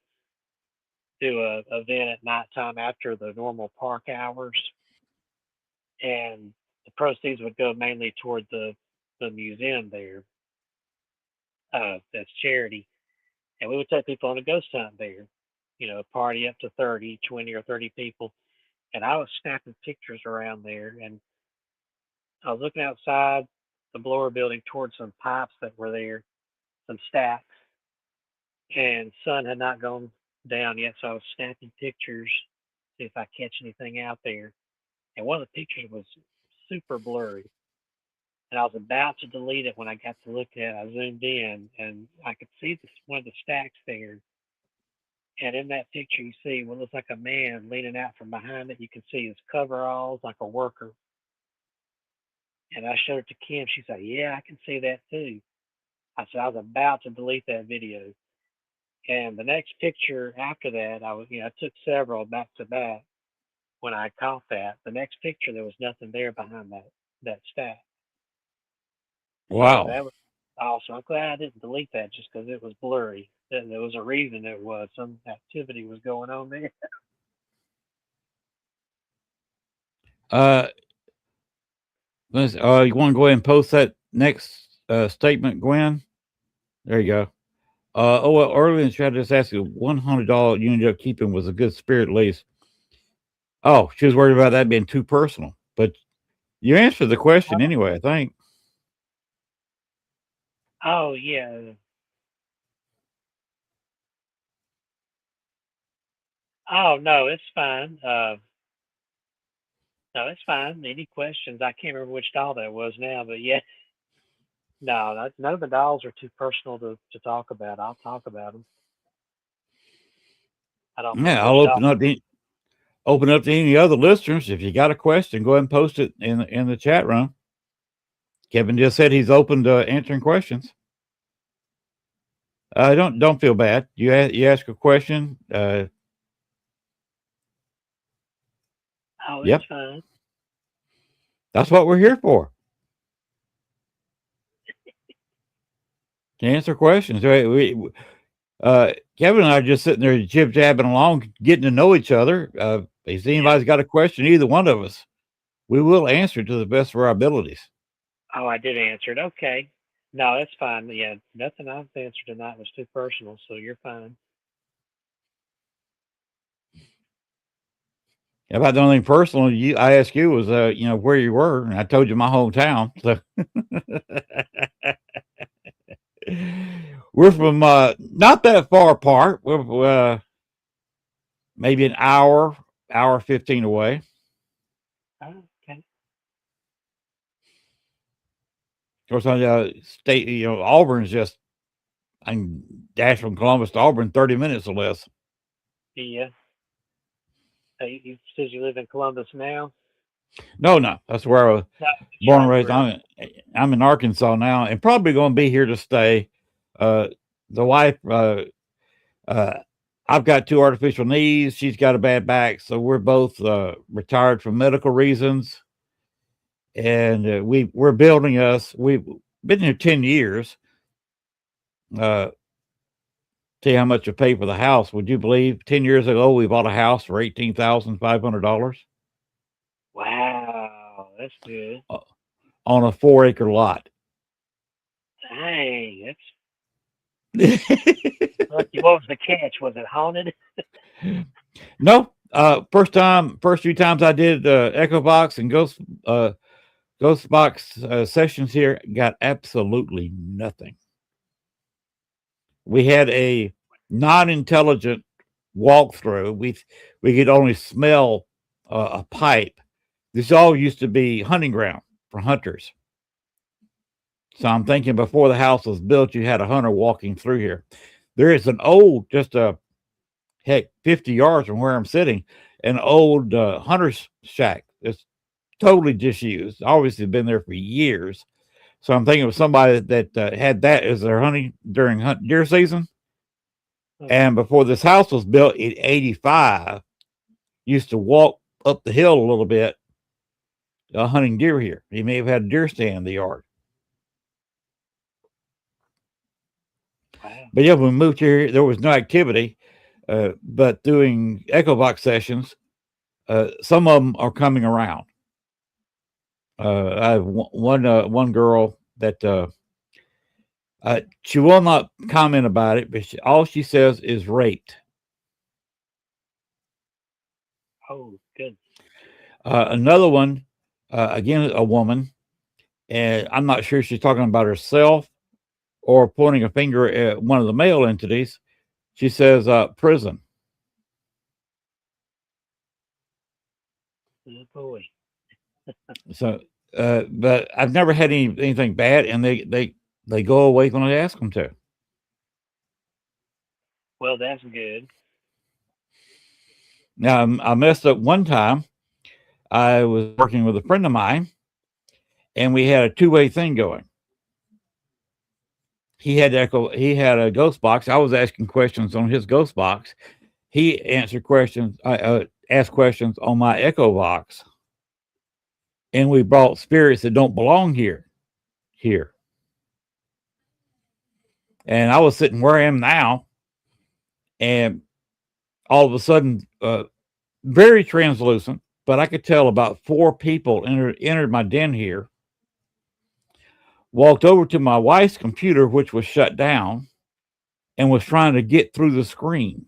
do a event at nighttime after the normal park hours, and the proceeds would go mainly toward the museum there. That's charity, and we would take people on a ghost hunt there. You know, a party up to 30, 20, or 30 people, and I was snapping pictures around there, and I was looking outside the blower building towards some pipes that were there, some stacks, and sun had not gone down yet, so I was snapping pictures, see if I catch anything out there. And one of the pictures was super blurry, and I was about to delete it when I got to look at it. I zoomed in, and I could see one of the stacks there. And in that picture, you see what looks like a man leaning out from behind it. You can see his coveralls like a worker. And I showed it to Kim. She said, "Yeah, I can see that too." I said, "I was about to delete that video." And the next picture after that, I took several back to back. When I caught that, the next picture there was nothing there behind that stack. So Wow. that was awesome. I'm glad I didn't delete that just because it was blurry. There was a reason it was. Some activity was going on there. Uh, you want to go ahead and post that next statement, Gwen? There you go. Well, earlier in the chat, I just asked you $100 you ended up keeping was a good spirit lease. Oh, she was worried about that being too personal, but you answered the question anyway, I think. Oh yeah. Oh no, it's fine. No, it's fine. Any questions? I can't remember which doll that was now, but yeah. No, none of the dolls are too personal to talk about. I'll talk about them. I don't Yeah, remember I'll which doll. open up to any other listeners. If you got a question, go ahead and post it in the chat room. Kevin just said he's open to answering questions. Don't feel bad. You ask a question. Oh, Yep, it's fine. that's what we're here for. To answer questions. Kevin and I are just sitting there jib jabbing along, getting to know each other. If anybody's got a question, either one of us, we will answer to the best of our abilities. Oh, I did answer it. Okay. No, that's fine. Yeah, nothing I've answered tonight was too personal, so you're fine. About the only thing personal I asked you was, where you were, and I told you my hometown. So we're from not that far apart. We're maybe an hour 15 away. Oh, okay. Of course, on state, Auburn's just I can dash from Columbus to Auburn 30 minutes or less. Yeah. You said you live in Columbus now? No, that's where I was No, born and raised. I'm in Arkansas now, and probably going to be here to stay. The wife, I've got 2 artificial knees. She's got a bad back, so we're both retired for medical reasons. And we're building us. We've been here 10 years. Tell you how much to pay for the house. Would you believe 10 years ago we bought a house for $18,500? Wow, that's good. On a 4-acre lot. Dang, that's lucky. What was the catch? Was it haunted? No. First few times I did Echo Box and Ghost Box sessions here, got absolutely nothing. We had a non-intelligent walkthrough. We could only smell a pipe. This all used to be hunting ground for hunters. So I'm thinking before the house was built, you had a hunter walking through here. There is an old, 50 yards from where I'm sitting, an old hunter's shack. It's totally disused. Obviously been there for years. So I'm thinking of somebody that had that as their hunting during deer season. And before this house was built in 85, used to walk up the hill a little bit hunting deer here. He may have had a deer stand in the yard. Wow. But yeah, when we moved here, there was no activity. But doing Echo Box sessions, some of them are coming around. I have one girl that she will not comment about it, but all she says is raped. Oh, good. Another one, again, a woman, and I'm not sure if she's talking about herself or pointing a finger at one of the male entities. She says prison. Oh, boy. So, but I've never had anything bad, and they go away when I ask them to. Well, that's good. Now, I messed up one time. I was working with a friend of mine, and we had a two-way thing going. He had a ghost box. I was asking questions on his ghost box. He answered questions. I asked questions on my Echo box, and we brought spirits that don't belong here. And I was sitting where I am now, and all of a sudden, very translucent, but I could tell about 4 people entered my den here, walked over to my wife's computer, which was shut down, and was trying to get through the screen.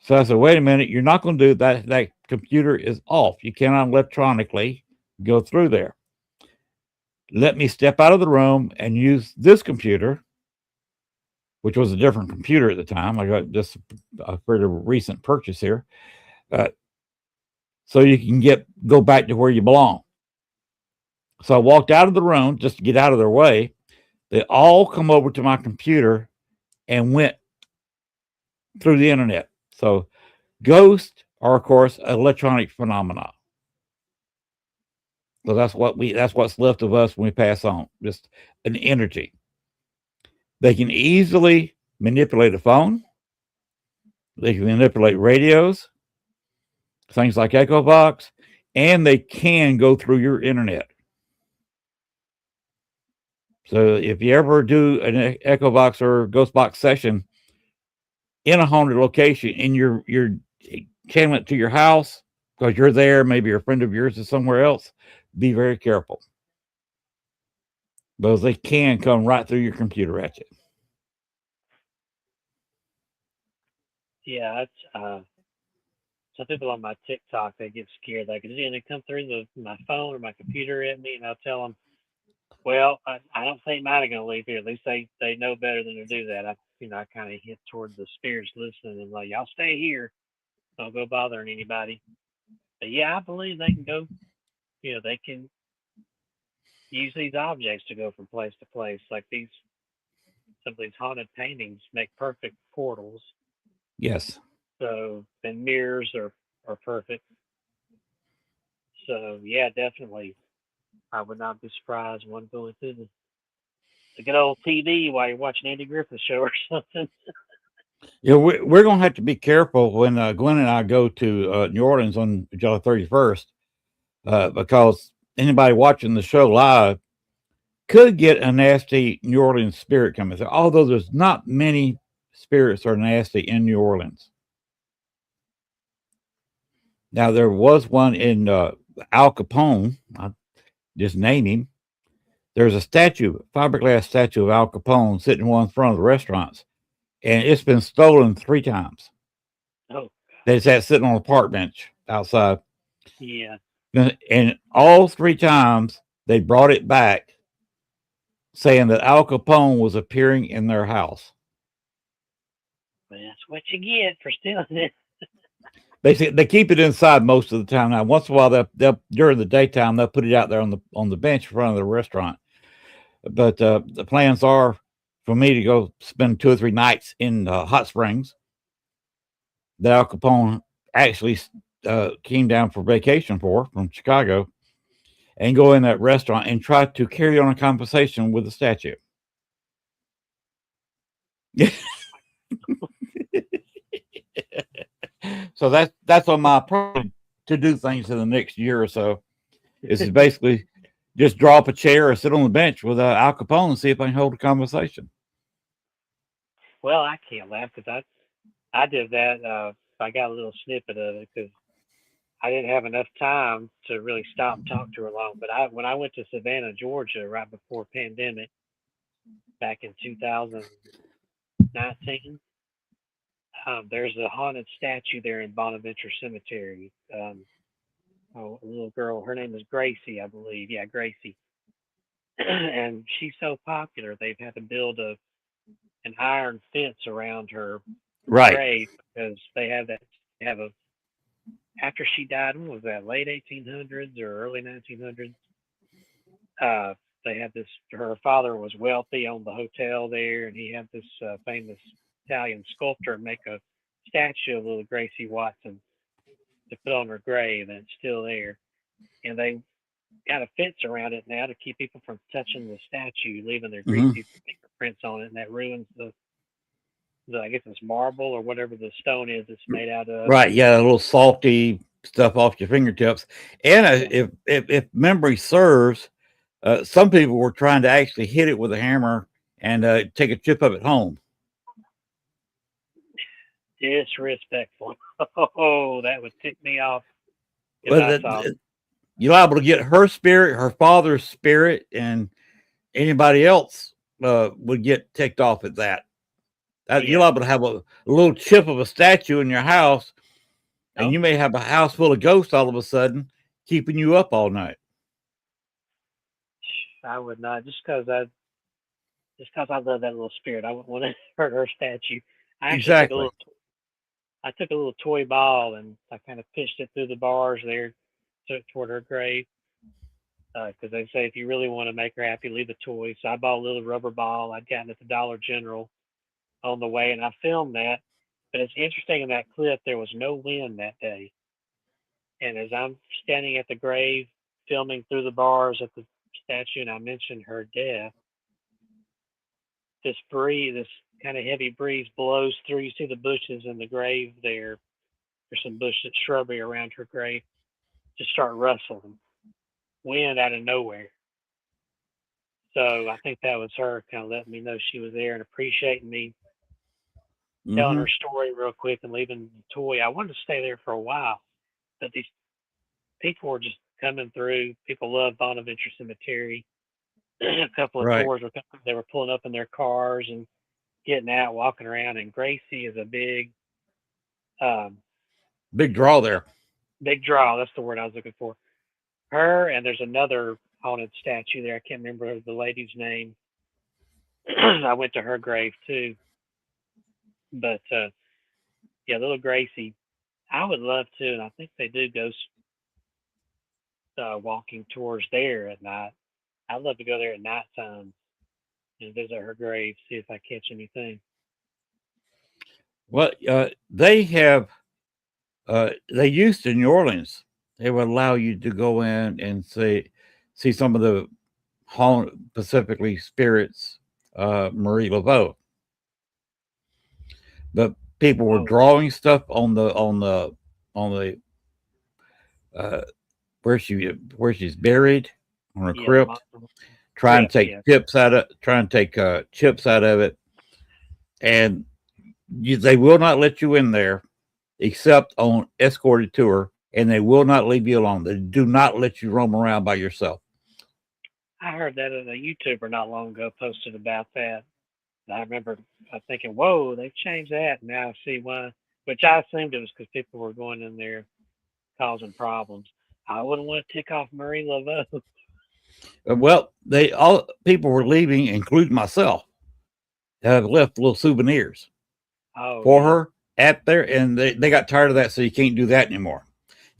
So I said, wait a minute, you're not going to do that. That computer is off. You cannot electronically go through there. Let me step out of the room and use this computer, which was a different computer at the time. I got just a pretty recent purchase here. So you can go back to where you belong. So I walked out of the room just to get out of their way. They all come over to my computer and went through the internet. So ghosts are, of course, electronic phenomena. So that's what's left of us when we pass on, just an energy. They can easily manipulate a phone. They can manipulate radios, things like Echo Box, and they can go through your internet. So if you ever do an Echo Box or Ghost Box session in a haunted location and you're channeling it to your house because you're there, maybe a friend of yours is somewhere else, be very careful. Because they can come right through your computer at you. Yeah, that's some people on my TikTok, they get scared. Like, they come through my phone or my computer at me, and I'll tell them, well, I don't think mine are going to leave here. At least they know better than to do that. I kind of hint toward the spirits listening and like, y'all stay here. Don't go bothering anybody. But yeah, I believe they can go, they can use these objects to go from place to place. Like some of these haunted paintings make perfect portals. Yes. So, and mirrors are perfect. So yeah, definitely. I would not be surprised one going through the good old TV while you're watching Andy Griffith show or something. Yeah, we're going to have to be careful when Glenn and I go to New Orleans on July 31st because anybody watching the show live could get a nasty New Orleans spirit coming through, although there's not many spirits are nasty in New Orleans. Now, there was one in Al Capone. I'll just name him. There's a fiberglass statue of Al Capone sitting in one front of the restaurants, and it's been stolen 3 times. Oh, They just had sitting on a park bench outside. yeah. And all 3 times they brought it back saying that Al Capone was appearing in their house. But that's what you get for stealing it. They keep it inside most of the time. Now, once in a while, they'll during the daytime they'll put it out there on the bench in front of the restaurant. But the plans are for me to go spend 2 or 3 nights in Hot Springs that Al Capone actually came down for vacation from Chicago, and go in that restaurant and try to carry on a conversation with the statue. So that's on my to do things in the next year or so is basically just draw up a chair or sit on the bench with Al Capone and see if I can hold a conversation. Well, I can't laugh because I did that. I got a little snippet of it because I didn't have enough time to really stop and talk to her long. But when I went to Savannah, Georgia, right before pandemic, back in 2019, there's a haunted statue there in Bonaventure Cemetery. A little girl, her name is Gracie, I believe. Yeah, Gracie. And she's so popular, they've had to build an iron fence around her Right. grave because they have a after she died. When was that? Late 1800s or early 1900s? They had this. Her father was wealthy, owned the hotel there, and he had this famous Italian sculptor make a statue of little Gracie Watson to put on her grave, and it's still there. And they got a fence around it now to keep people from touching the statue, leaving their greasy fingerprints on it, and that ruins the I guess it's marble or whatever the stone is it's made out of. Right. Yeah, a little salty stuff off your fingertips. And if memory serves, some people were trying to actually hit it with a hammer and take a chip of it home. Disrespectful. Oh, that would tick me off. You're liable to get her spirit, her father's spirit, and anybody else would get ticked off at that. You're liable to have a little chip of a statue in your house, and you may have a house full of ghosts all of a sudden, keeping you up all night. I would not, just because I love that little spirit. I wouldn't want to hurt her statue. I took a little toy ball and I kind of pitched it through the bars there toward her grave. Because they say if you really want to make her happy, leave a toy. So I bought a little rubber ball I'd gotten at the Dollar General on the way, and I filmed that. But it's interesting, in that clip, there was no wind that day. And as I'm standing at the grave, filming through the bars at the statue, and I mentioned her death, this kind of heavy breeze blows through. You see the bushes in the grave there. There's some shrubbery around her grave. Just start rustling. Wind out of nowhere. So I think that was her kind of letting me know she was there and appreciating me telling her story real quick and leaving the toy. I wanted to stay there for a while, but these people were just coming through. People love Bonaventure Cemetery. A couple of tours they were pulling up in their cars and getting out, walking around. And Gracie is a big draw there. Big draw. That's the word I was looking for. Her, and there's another haunted statue there. I can't remember the lady's name. I went to her grave too. But little Gracie, I would love to, and I think they do ghost walking tours there at night. I'd love to go there at nighttime and visit her grave, see if I catch anything. Well, they have, they used to in New Orleans, they would allow you to go in and see some of the specifically spirits, Marie Laveau. But people were drawing stuff on the where she's buried on her crypt, trying to take chips out of it, and they will not let you in there except on escorted tour, and they will not leave you alone. They do not let you roam around by yourself. I heard that a YouTuber not long ago posted about that. I remember thinking, whoa, they've changed that. Now I see why, which I assumed it was because people were going in there causing problems. I wouldn't want to tick off Marie Laveau. Well, people were leaving, including myself, have left little souvenirs for her at there, and they got tired of that, so you can't do that anymore.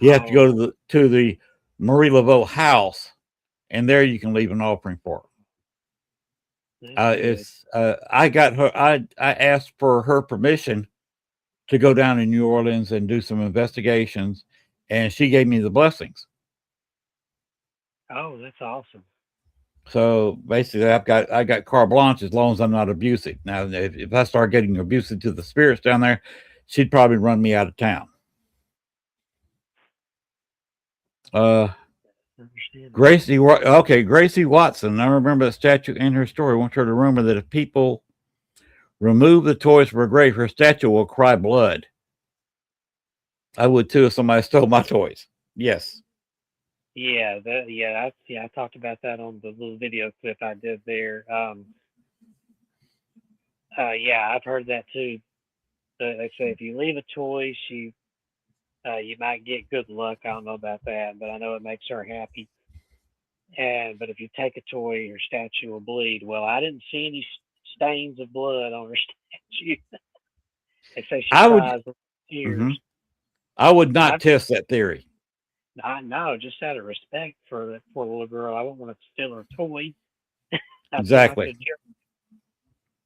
You have to go to the Marie Laveau house, and there you can leave an offering for her. I got her. I asked for her permission to go down in New Orleans and do some investigations, and she gave me the blessings. Oh, that's awesome. So basically, I got carte blanche as long as I'm not abusive. Now, if I start getting abusive to the spirits down there, she'd probably run me out of town. Uh, Understand. Gracie Watson. I remember that statue in her story wants her to remember that if people remove the toys from her grave, her statue will cry blood. I would too if somebody stole my toys. Yes. Yeah, I talked about that on the little video clip I did there. Yeah, I've heard that too. They say if you leave a toy, you might get good luck. I don't know about that, but I know it makes her happy. And but if you take a toy, your statue will bleed. Well, I didn't see any stains of blood on her statue. They say she I would. cries tears. Mhm. I would not I've test that theory. I know, just out of respect for that poor little girl, I wouldn't want to steal her toy. I feel like a Exactly. jerk.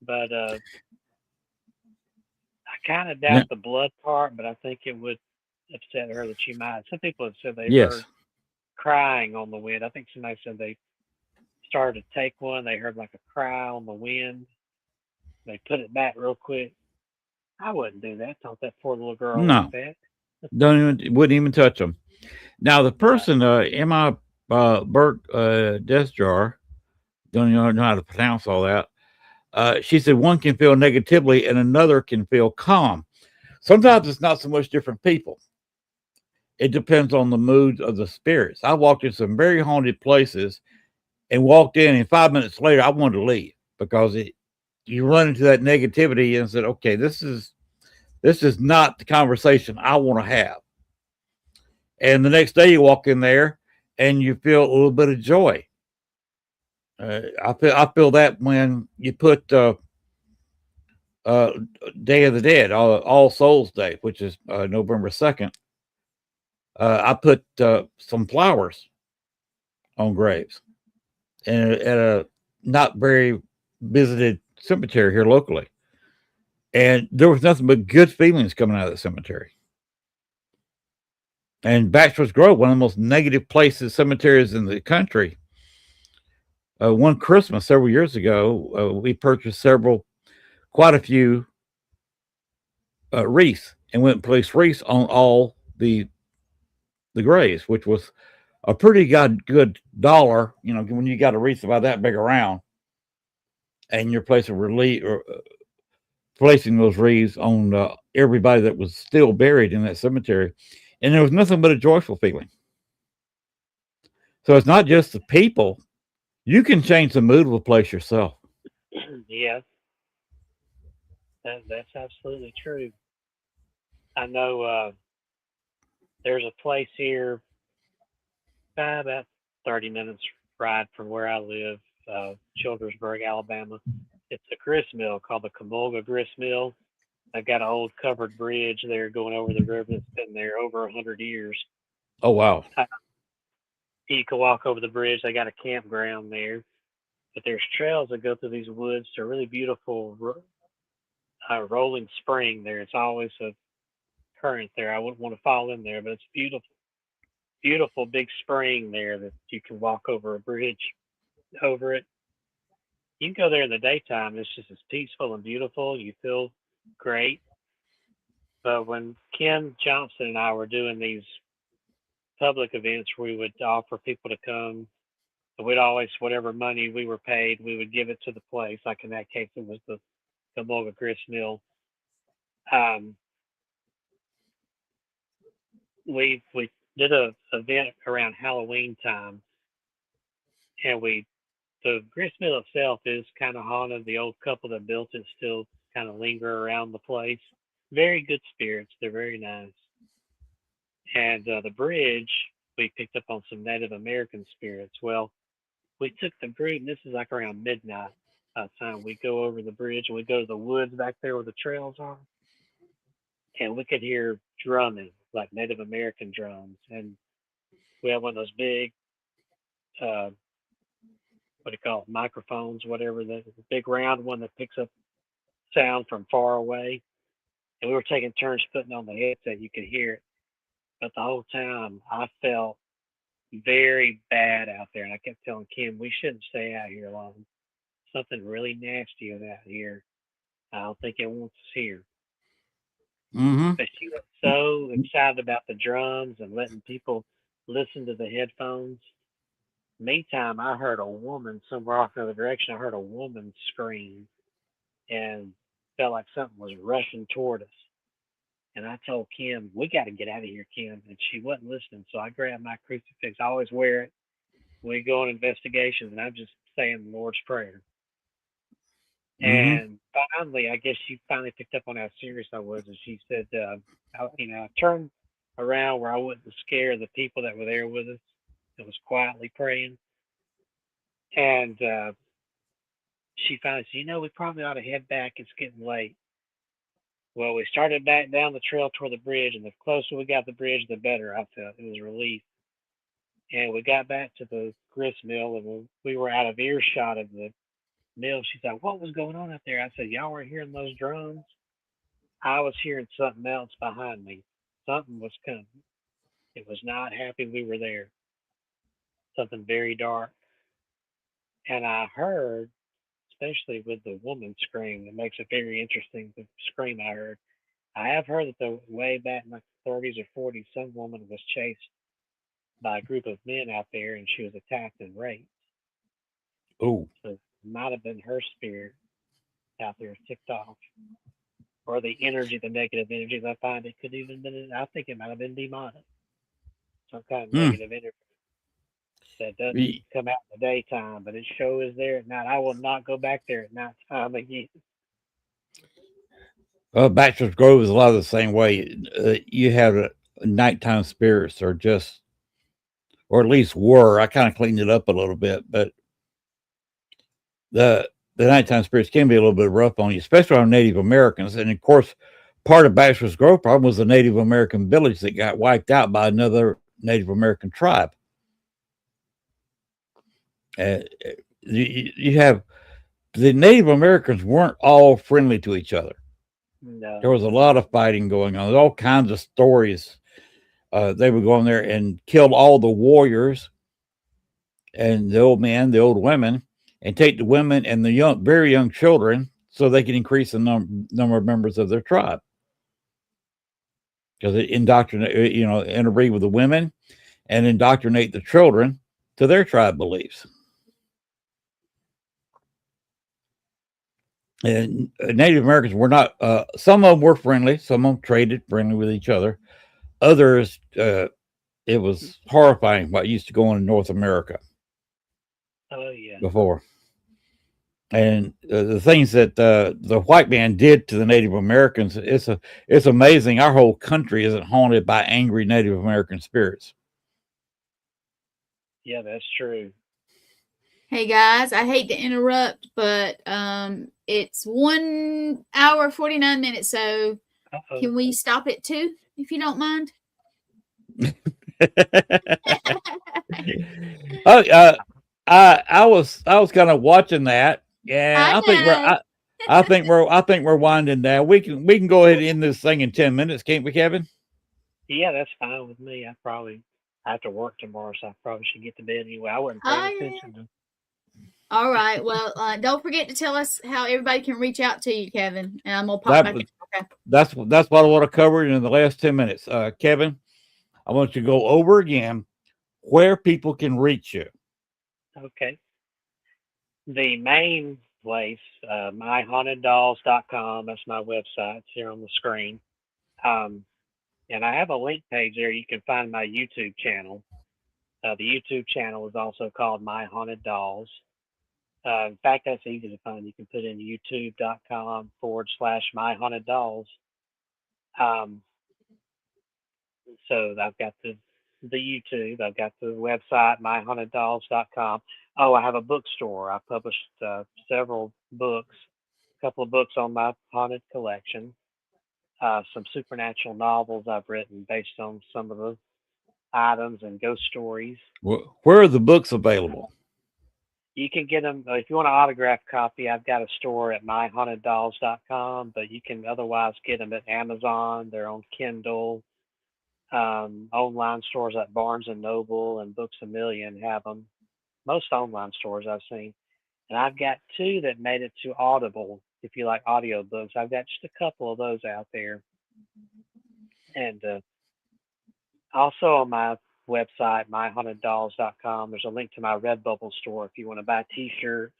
But I kind of doubt Yeah. the blood part, but I think it would upset her that she might. Some people have said they've Yes. heard crying on the wind. I think somebody said they started to take one, they heard like a cry on the wind. They put it back real quick. I wouldn't do that. Don't that poor little girl like No. that. Don't even. Wouldn't even touch them. Now the No. person, Emma Burt Desjar, don't even know how to pronounce all that. She said one can feel negatively and another can feel calm. Sometimes it's not so much different people. It depends on the mood of the spirits. I walked in some very haunted places and walked in, and 5 minutes later, I wanted to leave because you run into that negativity and said, "Okay, this is not the conversation I want to have." And the next day, you walk in there and you feel a little bit of joy. I feel that when you put uh, Day of the Dead, All Souls Day, which is November 2nd, I put some flowers on graves and at a not very visited cemetery here locally. And there was nothing but good feelings coming out of the cemetery. And Bachelor's Grove, one of the most negative places, cemeteries in the country. One Christmas several years ago, we purchased quite a few wreaths and went and placed wreaths on all the graves, which was a pretty good dollar. You know, when you got a wreath about that big around, and you're placing those wreaths on everybody that was still buried in that cemetery, and there was nothing but a joyful feeling. So it's not just the people; you can change the mood of a place yourself. Yeah, that's absolutely true. I know there's a place here about 30 minutes ride from where I live, Childersburg, Alabama. It's a grist mill called the Camolga Grist Mill. I've got an old covered bridge there going over the river that's been there over 100 years. Oh wow! Uh, you can walk over the bridge. They got a campground there, but there's trails that go through these woods to a really beautiful rolling spring there. It's always a current there. I wouldn't want to fall in there, but it's beautiful, beautiful big spring there that you can walk over a bridge over it. You can go there in the daytime. It's just as peaceful and beautiful. You feel great. But when Ken Johnson and I were doing these public events, we would offer people to come. And we'd always, whatever money we were paid, we would give it to the place. Like in that case, it was the Moga Grist Mill. Um, we did a event around Halloween time, and the grist mill itself is kind of haunted. The old couple that built it still kind of linger around the place. Very good spirits. They're very nice. And the bridge, we picked up on some Native American spirits. Well, we took the group, and this is like around midnight time. We go over the bridge and we go to the woods back there where the trails are, and we could hear drumming, like Native American drums. And we have one of those big, what do you call it, microphones, whatever, the big round one that picks up sound from far away. And we were taking turns putting on the headset. You could hear it. But the whole time I felt very bad out there. And I kept telling Kim, we shouldn't stay out here long. Something really nasty is out here. I don't think it wants us here. Mm-hmm. But she was so excited about the drums and letting people listen to the headphones. Meantime, I heard a woman somewhere off in the other direction. I heard a woman scream and felt like something was rushing toward us. And I told Kim, we got to get out of here, Kim. And she wasn't listening. So I grabbed my crucifix. I always wear it when we go on investigations, and I'm just saying the Lord's Prayer. Mm-hmm. And finally, I guess she finally picked up on how serious I was, and she said, I turned around where I wouldn't scare the people that were there with us. That was quietly praying, and she finally said, we probably ought to head back. It's getting late. Well, we started back down the trail toward the bridge, and the closer we got to the bridge, the better I felt. It was a relief. And we got back to the grist mill, and we were out of earshot of the mill. She's like, "What was going on out there?" I said, "Y'all were hearing those drums? I was hearing something else behind me. Something was coming. It was not happy we were there. Something very dark." And I heard, especially with the woman scream, it makes it very interesting. The scream I heard. I have heard that the way back in the 30s or 40s, some woman was chased by a group of men out there, and she was attacked and raped. Oh, So it might have been her spirit out there ticked off, or the energy, the negative energies. I find it could even been. I think it might have been demonic, some kind of hmm. negative energy that doesn't Y- come out in the daytime, but it sure is there at night. I will not go back there at night time again. Bachelor's Grove is a lot of the same way. You have nighttime spirits, or just, or at least were. I kind of cleaned it up a little bit, but the nighttime spirits can be a little bit rough on you, especially on Native Americans. And of course, part of Bachelor's Grove problem was the Native American village that got wiped out by another Native American tribe. Uh, you have the Native Americans weren't all friendly to each other. There No, was a lot of fighting going on. There's all kinds of stories. They would go in there and kill all the warriors and the old men, the old women, and take the women and the young, very young children, so they can increase the number of members of their tribe. Because it indoctrinate, interbreed with the women and indoctrinate the children to their tribe beliefs. And Native Americans were not. Some of them were friendly. Some of them traded friendly with each other. Others, it was horrifying what used to go on in North America oh yeah, before. And the things that the white man did to the Native Americans, it's amazing. Our whole country isn't haunted by angry Native American spirits. yeah, that's true. Hey guys, I hate to interrupt, but it's 1 hour 49 minutes, so Uh-oh. can we stop at 2 if you don't mind? Oh, I was kind of watching that, and I know. I think we're winding down. We can go ahead and end this thing in 10 minutes, can't we, Kevin? Yeah, that's fine with me. I have to work tomorrow, so I probably should get to bed anyway. I wasn't paying Oh, yeah. attention to. All right. Well, don't forget to tell us how everybody can reach out to you, Kevin, and I'm gonna pop back in. Okay. That's what I want to cover in the last 10 minutes. Kevin, I want you to go over again where people can reach you. Okay. The main place, myhauntedDolls.com. That's my website. It's here on the screen. Um, and I have a link page there. You can find my YouTube channel. The YouTube channel is also called My Haunted Dolls. In fact, that's easy to find. You can put in youtube.com/My Haunted Dolls. Um, so I've got the YouTube. I've got the website, myhauntedDolls.com. Oh, I have a bookstore. I published several books, a couple of books on my haunted collection, some supernatural novels I've written based on some of the items and ghost stories. Where are the books available? You can get them if you want an autographed copy. I've got a store at myhauntedDolls.com, but you can otherwise get them at Amazon. They're on Kindle. Online stores like Barnes and Noble and Books a Million have them. Most online stores I've seen, and I've got two that made it to Audible. If you like audiobooks, I've got just a couple of those out there. And also on my website, myhauntedDolls.com. There's a link to my Redbubble store if you want to buy T-shirts.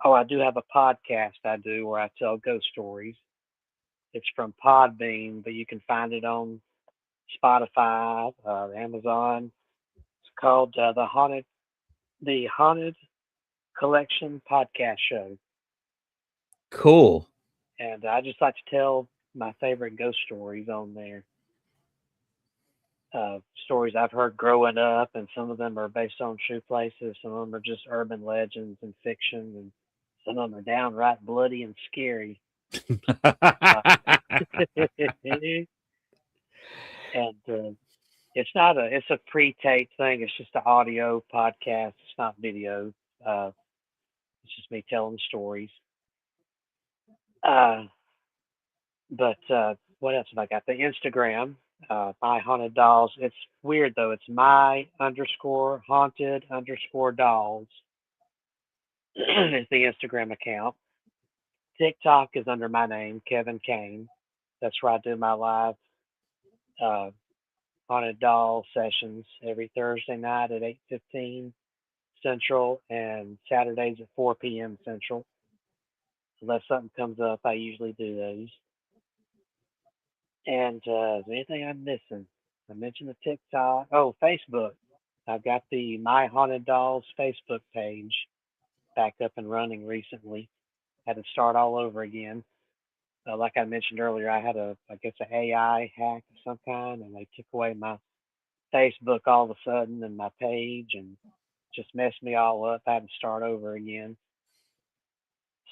Oh, I do have a podcast I do where I tell ghost stories. It's from Podbean, but you can find it on Spotify, Amazon. It's called the Haunted Collection Podcast Show, Cool. and I just like to tell my favorite ghost stories on there. Stories I've heard growing up, and some of them are based on true places. Some of them are just urban legends and fiction, and some of them are downright bloody and scary. And it's a pre-taped thing. It's just an audio podcast. It's not video. It's just me telling stories. But what else have I got? The Instagram, My Haunted Dolls. It's weird though. It's my_haunted_dolls. It's the Instagram account. TikTok is under my name, Kevin Kane. That's where I do my live haunted doll sessions every Thursday night at 8:15 Central and Saturdays at 4 p.m. Central. Unless something comes up, I usually do those. And is there anything I'm missing? I mentioned the TikTok. Oh, Facebook. I've got the My Haunted Dolls Facebook page back up and running recently. Had to start all over again. Like I mentioned earlier, I had an AI hack of some kind, and they took away my Facebook all of a sudden and my page, and just messed me all up. I had to start over again.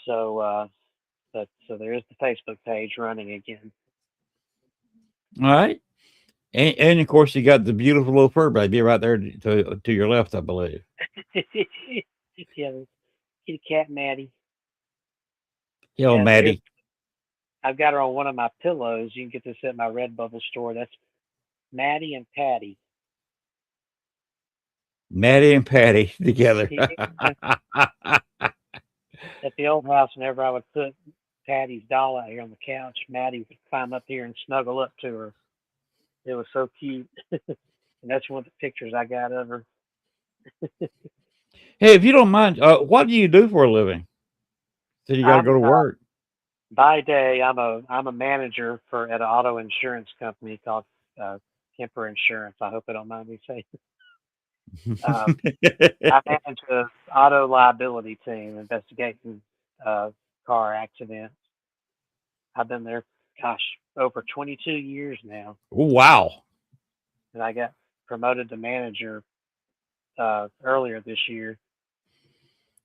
So, so there is the Facebook page running again. All right. And of course, you got the beautiful little fur baby right there to your left, I believe. Yeah, kitty cat Maddie. Hello, And Maddie. I've got her on one of my pillows. You can get this at my Redbubble store. That's Maddie and Patty. Maddie and Patty together. At the old house, whenever I would put Patty's doll out here on the couch, Maddie would climb up here and snuggle up to her. It was so cute. And that's one of the pictures I got of her. Hey, if you don't mind, what do you do for a living? So you got to go to work. By day, I'm a manager at an auto insurance company called Kemper Insurance. I hope I don't mind me saying. I manage an auto liability team investigating car accidents. I've been there, over 22 years now. Oh, wow. And I got promoted to manager earlier this year.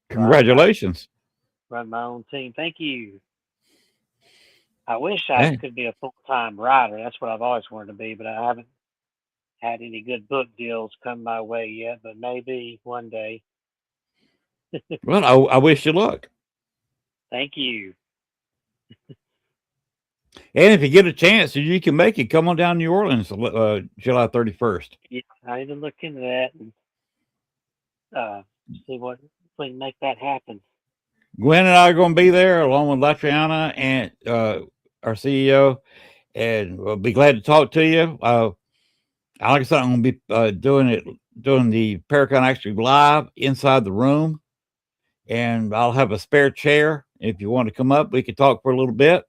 Congratulations. Run my own team. Thank you. I wish I could be a full-time writer. That's what I've always wanted to be, but I haven't had any good book deals come my way yet, but maybe one day. Well, I wish you luck. Thank you. And if you get a chance, you can make it. Come on down to New Orleans July 31st. Yeah, I need to look into that and see what we can make that happen. Gwen and I are going to be there along with Latriana and our CEO, and we'll be glad to talk to you. Like I said, I'm going to be doing the Paracon actually live inside the room, and I'll have a spare chair. If you want to come up, we can talk for a little bit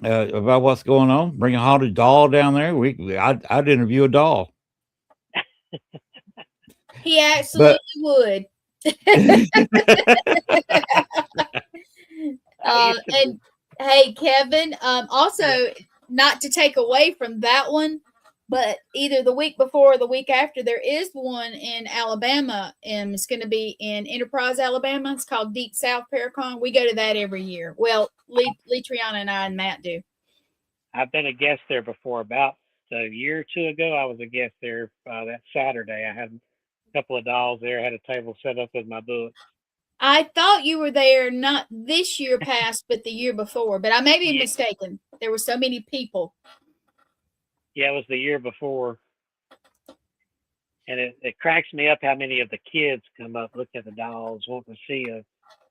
about what's going on. Bring a haunted doll down there. I'd interview a doll. He absolutely would. And hey, Kevin, also not to take away from that one, but either the week before or the week after, there is one in Alabama, and it's going to be in Enterprise, Alabama. It's called Deep South Paracon. We go to that every year. Well, Lee Triana and I and Matt do. I've been a guest there before. About a year or two ago, I was a guest there that Saturday. I had a couple of dolls there. I had a table set up with my books. I thought you were there not this year past, but the year before. But I may be mistaken. There were so many people. Yeah, it was the year before. And it cracks me up how many of the kids come up, look at the dolls, wanting to see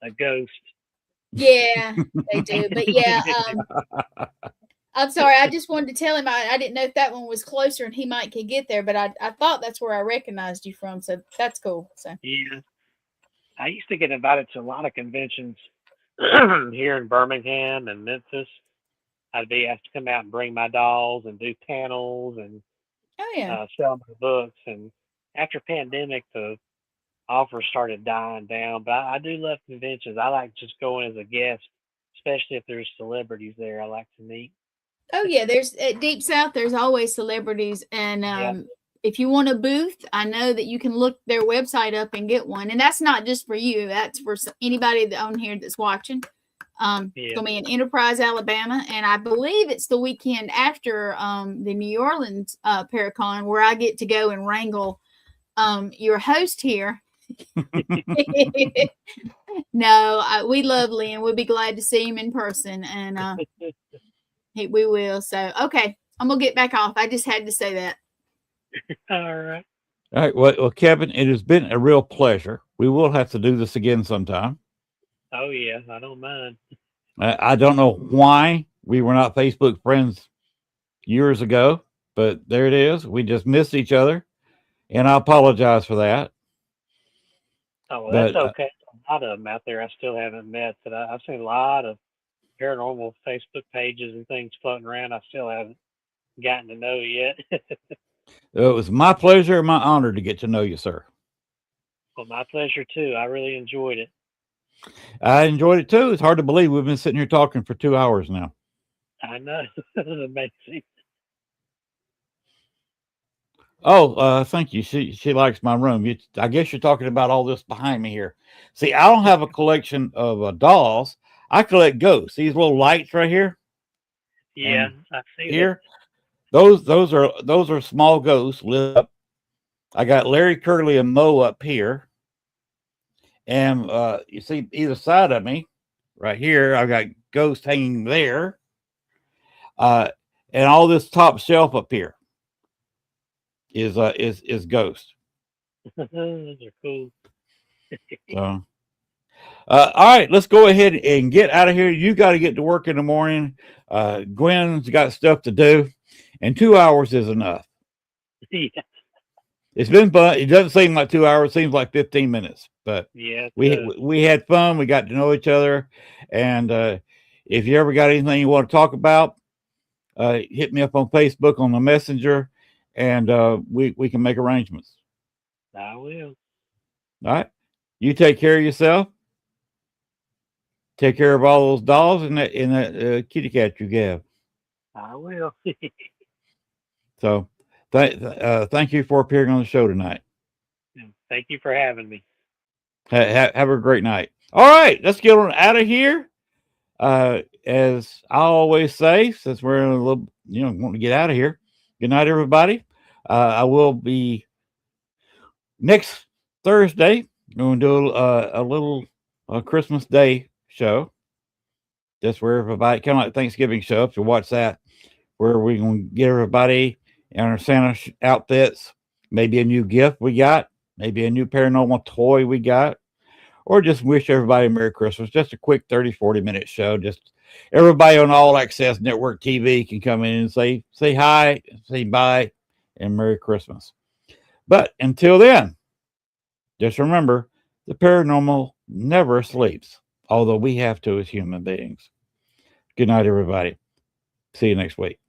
a ghost. Yeah, they do. But yeah, I'm sorry. I just wanted to tell him I didn't know if that one was closer and he might could get there, but I thought that's where I recognized you from. So that's cool. So Yeah, I used to get invited to a lot of conventions here in Birmingham and Memphis. I'd be asked to come out and bring my dolls and do panels and oh yeah. sell my books. And after pandemic, the offers started dying down. But I do love conventions. I like just going as a guest, especially if there's celebrities there. I like to meet. Oh yeah, there's at Deep South. There's always celebrities, and Yeah, if you want a booth, I know that you can look their website up and get one. And that's not just for you; that's for anybody that on here that's watching. It's yeah. gonna be in Enterprise, Alabama, and I believe it's the weekend after the New Orleans Paracon, where I get to go and wrangle your host here. No, we love Lynn. We'll be glad to see him in person, and we will. So, okay, I'm gonna get back off. I just had to say that. All right. All right. Well, Kevin, it has been a real pleasure. We will have to do this again sometime. Oh yeah, I don't mind. I don't know why we were not Facebook friends years ago, but there it is. We just missed each other, and I apologize for that. Oh, well, that's But okay. A lot of them out there I still haven't met, but I've seen a lot of paranormal Facebook pages and things floating around. I still haven't gotten to know yet. it was my pleasure and my honor to get to know you, sir. Well, my pleasure too. I really enjoyed it. I enjoyed it too. It's hard to believe we've been sitting here talking for 2 hours now. I know. It was amazing. Oh, thank you. She likes my room. I guess you're talking about all this behind me here. See, I don't have a collection of dolls. I collect ghosts. These little lights right here Yeah, and I see that. here. Those are small ghosts lit up. I got Larry, Curly, and Mo up here, and you see either side of me, right here. I've got ghosts hanging there, and all this top shelf up here is ghost. Those are cool. So, all right, let's go ahead and get out of here. You got to get to work in the morning. Gwen's got stuff to do, and 2 hours is enough. Yeah, It's been fun. It doesn't seem like 2 hours; it seems like 15 minutes. But yeah. we had fun. We got to know each other, and if you ever got anything you want to talk about, hit me up on Facebook on the Messenger, and we can make arrangements. I will. All right, you take care of yourself. Take care of all those dolls and that kitty cat you have. I will. So, thank you for appearing on the show tonight. Thank you for having me. Have a great night. All right, let's get on out of here. As I always say, since we're in a little, want to get out of here. Good night, everybody. I will be next Thursday. Going to do a little Christmas Day show. Just where everybody, kind of like Thanksgiving show. If you watch that, where we're going to get everybody in our Santa outfits, maybe a new gift we got, maybe a new paranormal toy we got, or just wish everybody Merry Christmas. Just a quick 30-40 minute show. Just everybody on All Access Network TV can come in and say hi, say bye, and Merry Christmas. But until then, just remember, the paranormal never sleeps, although we have to as human beings. Good night, everybody. See you next week.